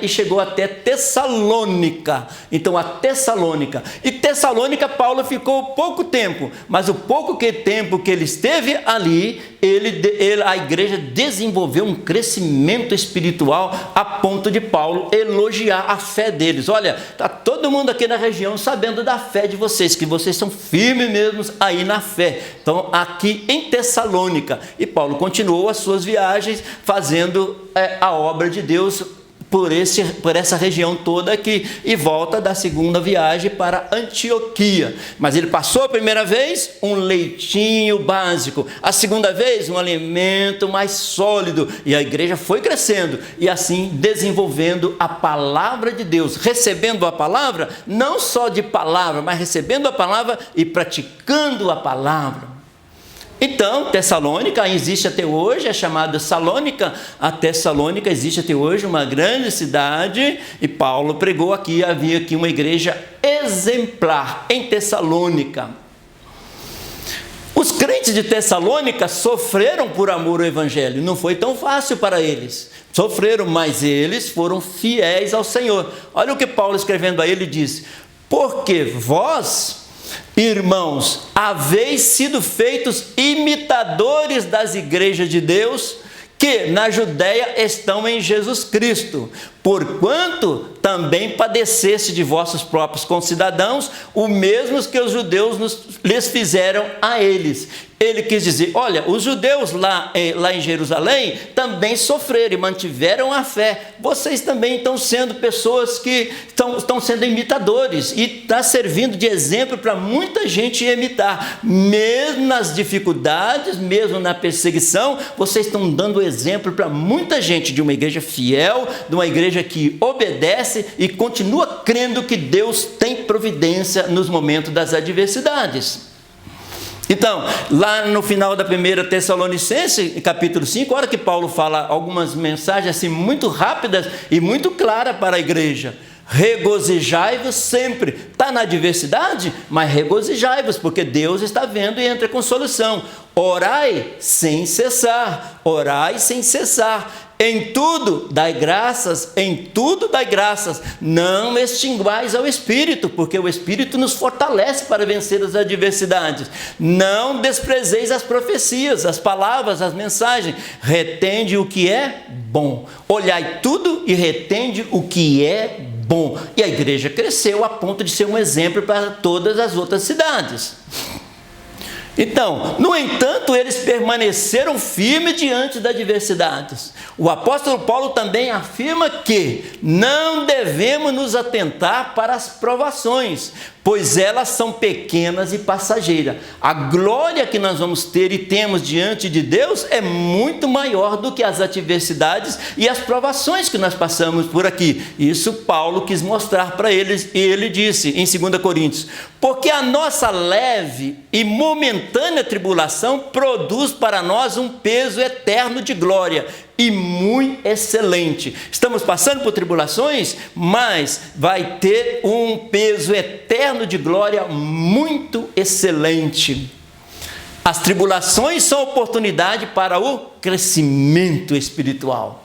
e chegou até Tessalônica. Então, a Tessalônica. E Tessalônica, Paulo ficou pouco tempo, mas o pouco tempo que ele esteve ali, a igreja desenvolveu um crescimento espiritual a ponto de Paulo elogiar a fé deles. Olha, está todo mundo aqui na região sabendo da fé de vocês, que vocês são firmes mesmo aí na fé. Então, aqui em Tessalônica. E Paulo continuou as suas viagens, fazendo a obra de Deus por essa região toda aqui, e volta da segunda viagem para Antioquia. Mas ele passou a primeira vez um leitinho básico, a segunda vez um alimento mais sólido, e a igreja foi crescendo e assim desenvolvendo a palavra de Deus, recebendo a palavra, não só de palavra, mas recebendo a palavra e praticando a palavra. Então, Tessalônica existe até hoje, é chamada Salônica. A Tessalônica existe até hoje, uma grande cidade, e Paulo pregou aqui, havia aqui uma igreja exemplar em Tessalônica. Os crentes de Tessalônica sofreram por amor ao Evangelho, não foi tão fácil para eles. Sofreram, mas eles foram fiéis ao Senhor. Olha o que Paulo escrevendo a ele diz: porque vós, irmãos, haveis sido feitos imitadores das igrejas de Deus, que na Judéia estão em Jesus Cristo, porquanto também padeceste de vossos próprios concidadãos, o mesmo que os judeus lhes fizeram a eles. Ele quis dizer, olha, os judeus lá em Jerusalém também sofreram e mantiveram a fé. Vocês também estão sendo pessoas que estão sendo imitadores, e está servindo de exemplo para muita gente imitar. Mesmo nas dificuldades, mesmo na perseguição, vocês estão dando exemplo para muita gente de uma igreja fiel, de uma igreja que obedece e continua crendo que Deus tem providência nos momentos das adversidades. Então, lá no final da 1 Tessalonicenses, capítulo 5, a hora que Paulo fala algumas mensagens assim muito rápidas e muito claras para a igreja. Regozijai-vos sempre. Está na adversidade? Mas regozijai-vos, porque Deus está vendo e entra com solução. Orai sem cessar. Orai sem cessar. Em tudo dai graças, em tudo dai graças. Não extinguais ao Espírito, porque o Espírito nos fortalece para vencer as adversidades. Não desprezeis as profecias, as palavras, as mensagens. Retende o que é bom. Olhai tudo e retende o que é bom. E a igreja cresceu a ponto de ser um exemplo para todas as outras cidades. Então, no entanto, eles permaneceram firmes diante das adversidades. O apóstolo Paulo também afirma que não devemos nos atentar para as provações, pois elas são pequenas e passageiras. A glória que nós vamos ter e temos diante de Deus é muito maior do que as adversidades e as provações que nós passamos por aqui. Isso Paulo quis mostrar para eles, e ele disse em 2 Coríntios: porque a nossa leve e momentânea tribulação produz para nós um peso eterno de glória e muito excelente. Estamos passando por tribulações, mas vai ter um peso eterno de glória muito excelente. As tribulações são oportunidade para o crescimento espiritual.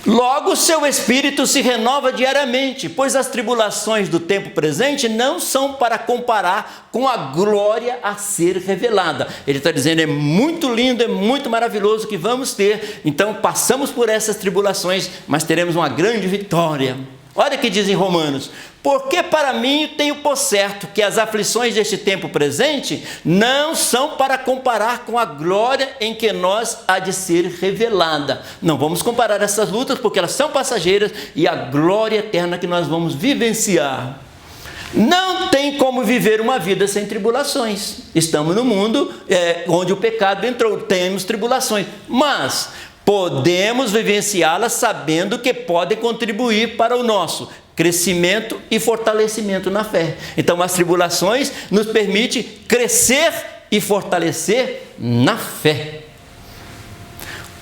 Logo, seu espírito se renova diariamente, pois as tribulações do tempo presente não são para comparar com a glória a ser revelada. Ele está dizendo, é muito lindo, é muito maravilhoso que vamos ter. Então, passamos por essas tribulações, mas teremos uma grande vitória. Olha o que diz em Romanos: porque para mim tenho por certo que as aflições deste tempo presente não são para comparar com a glória em que nós há de ser revelada. Não vamos comparar essas lutas, porque elas são passageiras, e a glória eterna que nós vamos vivenciar. Não tem como viver uma vida sem tribulações. Estamos no mundo onde o pecado entrou, temos tribulações, mas podemos vivenciá-las sabendo que podem contribuir para o nosso crescimento e fortalecimento na fé. Então, as tribulações nos permitem crescer e fortalecer na fé.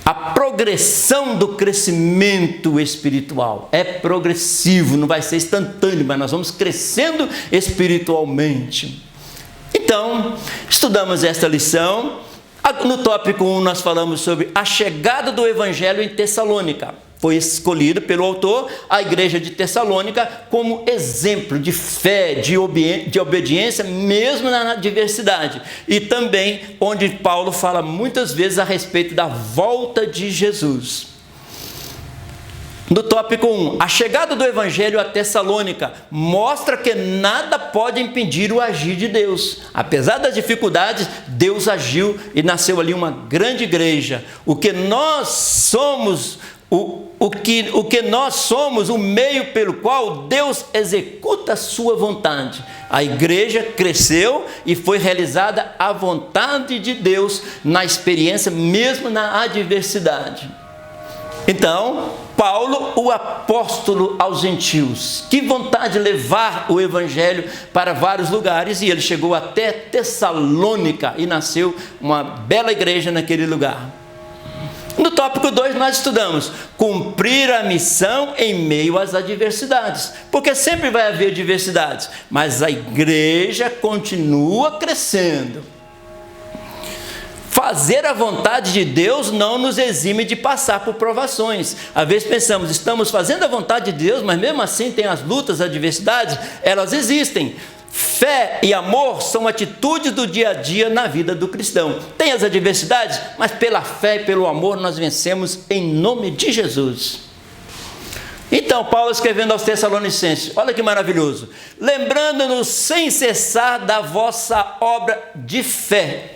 A progressão do crescimento espiritual é progressivo, não vai ser instantâneo, mas nós vamos crescendo espiritualmente. Então, estudamos esta lição. No tópico 1 nós falamos sobre a chegada do Evangelho em Tessalônica. Foi escolhido pelo autor a igreja de Tessalônica como exemplo de fé, de obediência, mesmo na adversidade. E também onde Paulo fala muitas vezes a respeito da volta de Jesus. No tópico 1, a chegada do Evangelho a Tessalônica mostra que nada pode impedir o agir de Deus. Apesar das dificuldades, Deus agiu e nasceu ali uma grande igreja. O que nós somos, o que nós somos, o meio pelo qual Deus executa a sua vontade. A igreja cresceu e foi realizada a vontade de Deus na experiência, mesmo na adversidade. Então, Paulo, o apóstolo aos gentios, que vontade de levar o evangelho para vários lugares, e ele chegou até Tessalônica e nasceu uma bela igreja naquele lugar. No tópico 2 nós estudamos cumprir a missão em meio às adversidades, porque sempre vai haver adversidades, mas a igreja continua crescendo. Fazer a vontade de Deus não nos exime de passar por provações. Às vezes pensamos, estamos fazendo a vontade de Deus, mas mesmo assim tem as lutas, as adversidades, elas existem. Fé e amor são atitudes do dia a dia na vida do cristão. Tem as adversidades, mas pela fé e pelo amor nós vencemos em nome de Jesus. Então, Paulo escrevendo aos Tessalonicenses, olha que maravilhoso: lembrando-nos sem cessar da vossa obra de fé,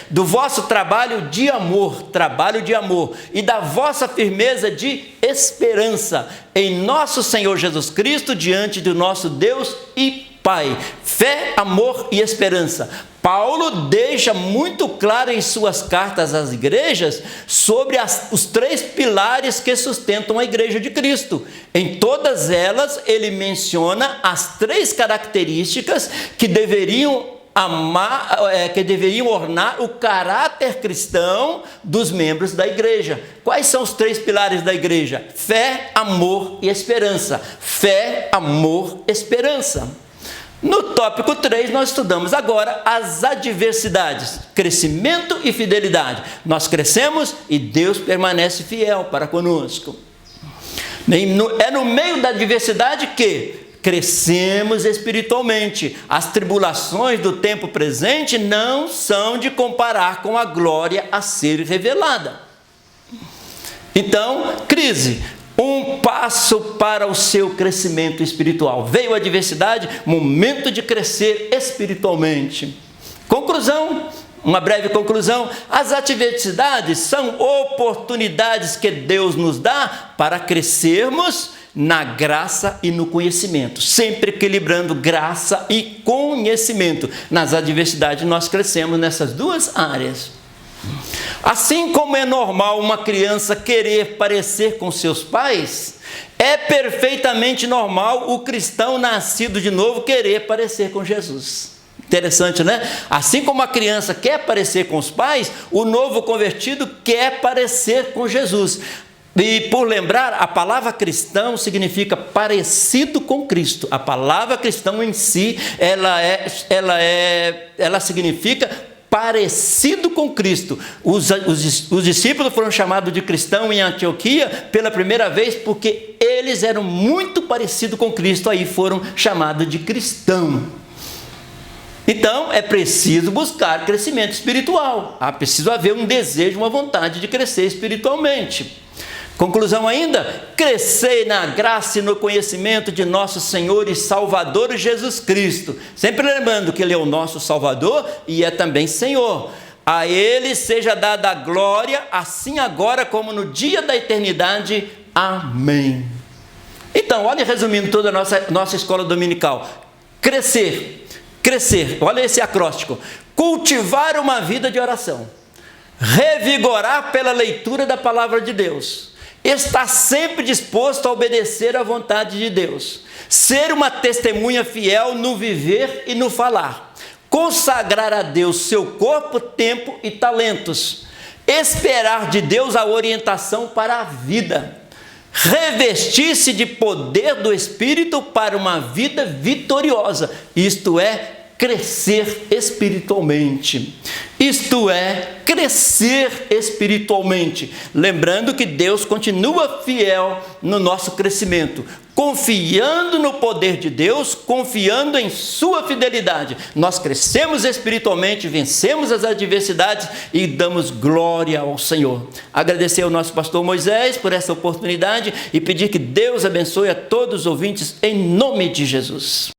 do vosso trabalho de amor, e da vossa firmeza de esperança em nosso Senhor Jesus Cristo, diante do nosso Deus e Pai. Fé, amor e esperança. Paulo deixa muito claro em suas cartas às igrejas sobre os 3 pilares que sustentam a igreja de Cristo. Em todas elas, ele menciona as 3 características que deveriam ornar o caráter cristão dos membros da igreja. Quais são os 3 pilares da igreja? Fé, amor e esperança. Fé, amor, esperança. No tópico 3, nós estudamos agora as adversidades, crescimento e fidelidade. Nós crescemos e Deus permanece fiel para conosco. É no meio da adversidade que crescemos espiritualmente. As tribulações do tempo presente não são de comparar com a glória a ser revelada. Então, crise. Um passo para o seu crescimento espiritual. Veio a adversidade, momento de crescer espiritualmente. Conclusão, uma breve conclusão. As adversidades são oportunidades que Deus nos dá para crescermos na graça e no conhecimento. Sempre equilibrando graça e conhecimento. Nas adversidades nós crescemos nessas 2 áreas. Assim como é normal uma criança querer parecer com seus pais, é perfeitamente normal o cristão nascido de novo querer parecer com Jesus. Interessante, né? Assim como a criança quer parecer com os pais, o novo convertido quer parecer com Jesus. E por lembrar, a palavra cristão significa parecido com Cristo. A palavra cristão em si, ela significa parecido com Cristo. Os discípulos foram chamados de cristão em Antioquia pela primeira vez porque eles eram muito parecidos com Cristo, aí foram chamados de cristão. Então, é preciso buscar crescimento espiritual. Preciso haver um desejo, uma vontade de crescer espiritualmente. Conclusão ainda, crescer na graça e no conhecimento de nosso Senhor e Salvador Jesus Cristo. Sempre lembrando que Ele é o nosso Salvador e é também Senhor. A Ele seja dada a glória, assim agora como no dia da eternidade. Amém. Então, olha, resumindo toda a nossa escola dominical. Crescer, olha esse acróstico. Cultivar uma vida de oração. Revigorar pela leitura da palavra de Deus. Está sempre disposto a obedecer à vontade de Deus. Ser uma testemunha fiel no viver e no falar. Consagrar a Deus seu corpo, tempo e talentos. Esperar de Deus a orientação para a vida. Revestir-se de poder do Espírito para uma vida vitoriosa. Isto é, crescer espiritualmente. Isto é, crescer espiritualmente. Lembrando que Deus continua fiel no nosso crescimento. Confiando no poder de Deus, confiando em sua fidelidade. Nós crescemos espiritualmente, vencemos as adversidades e damos glória ao Senhor. Agradecer ao nosso pastor Moisés por essa oportunidade e pedir que Deus abençoe a todos os ouvintes em nome de Jesus.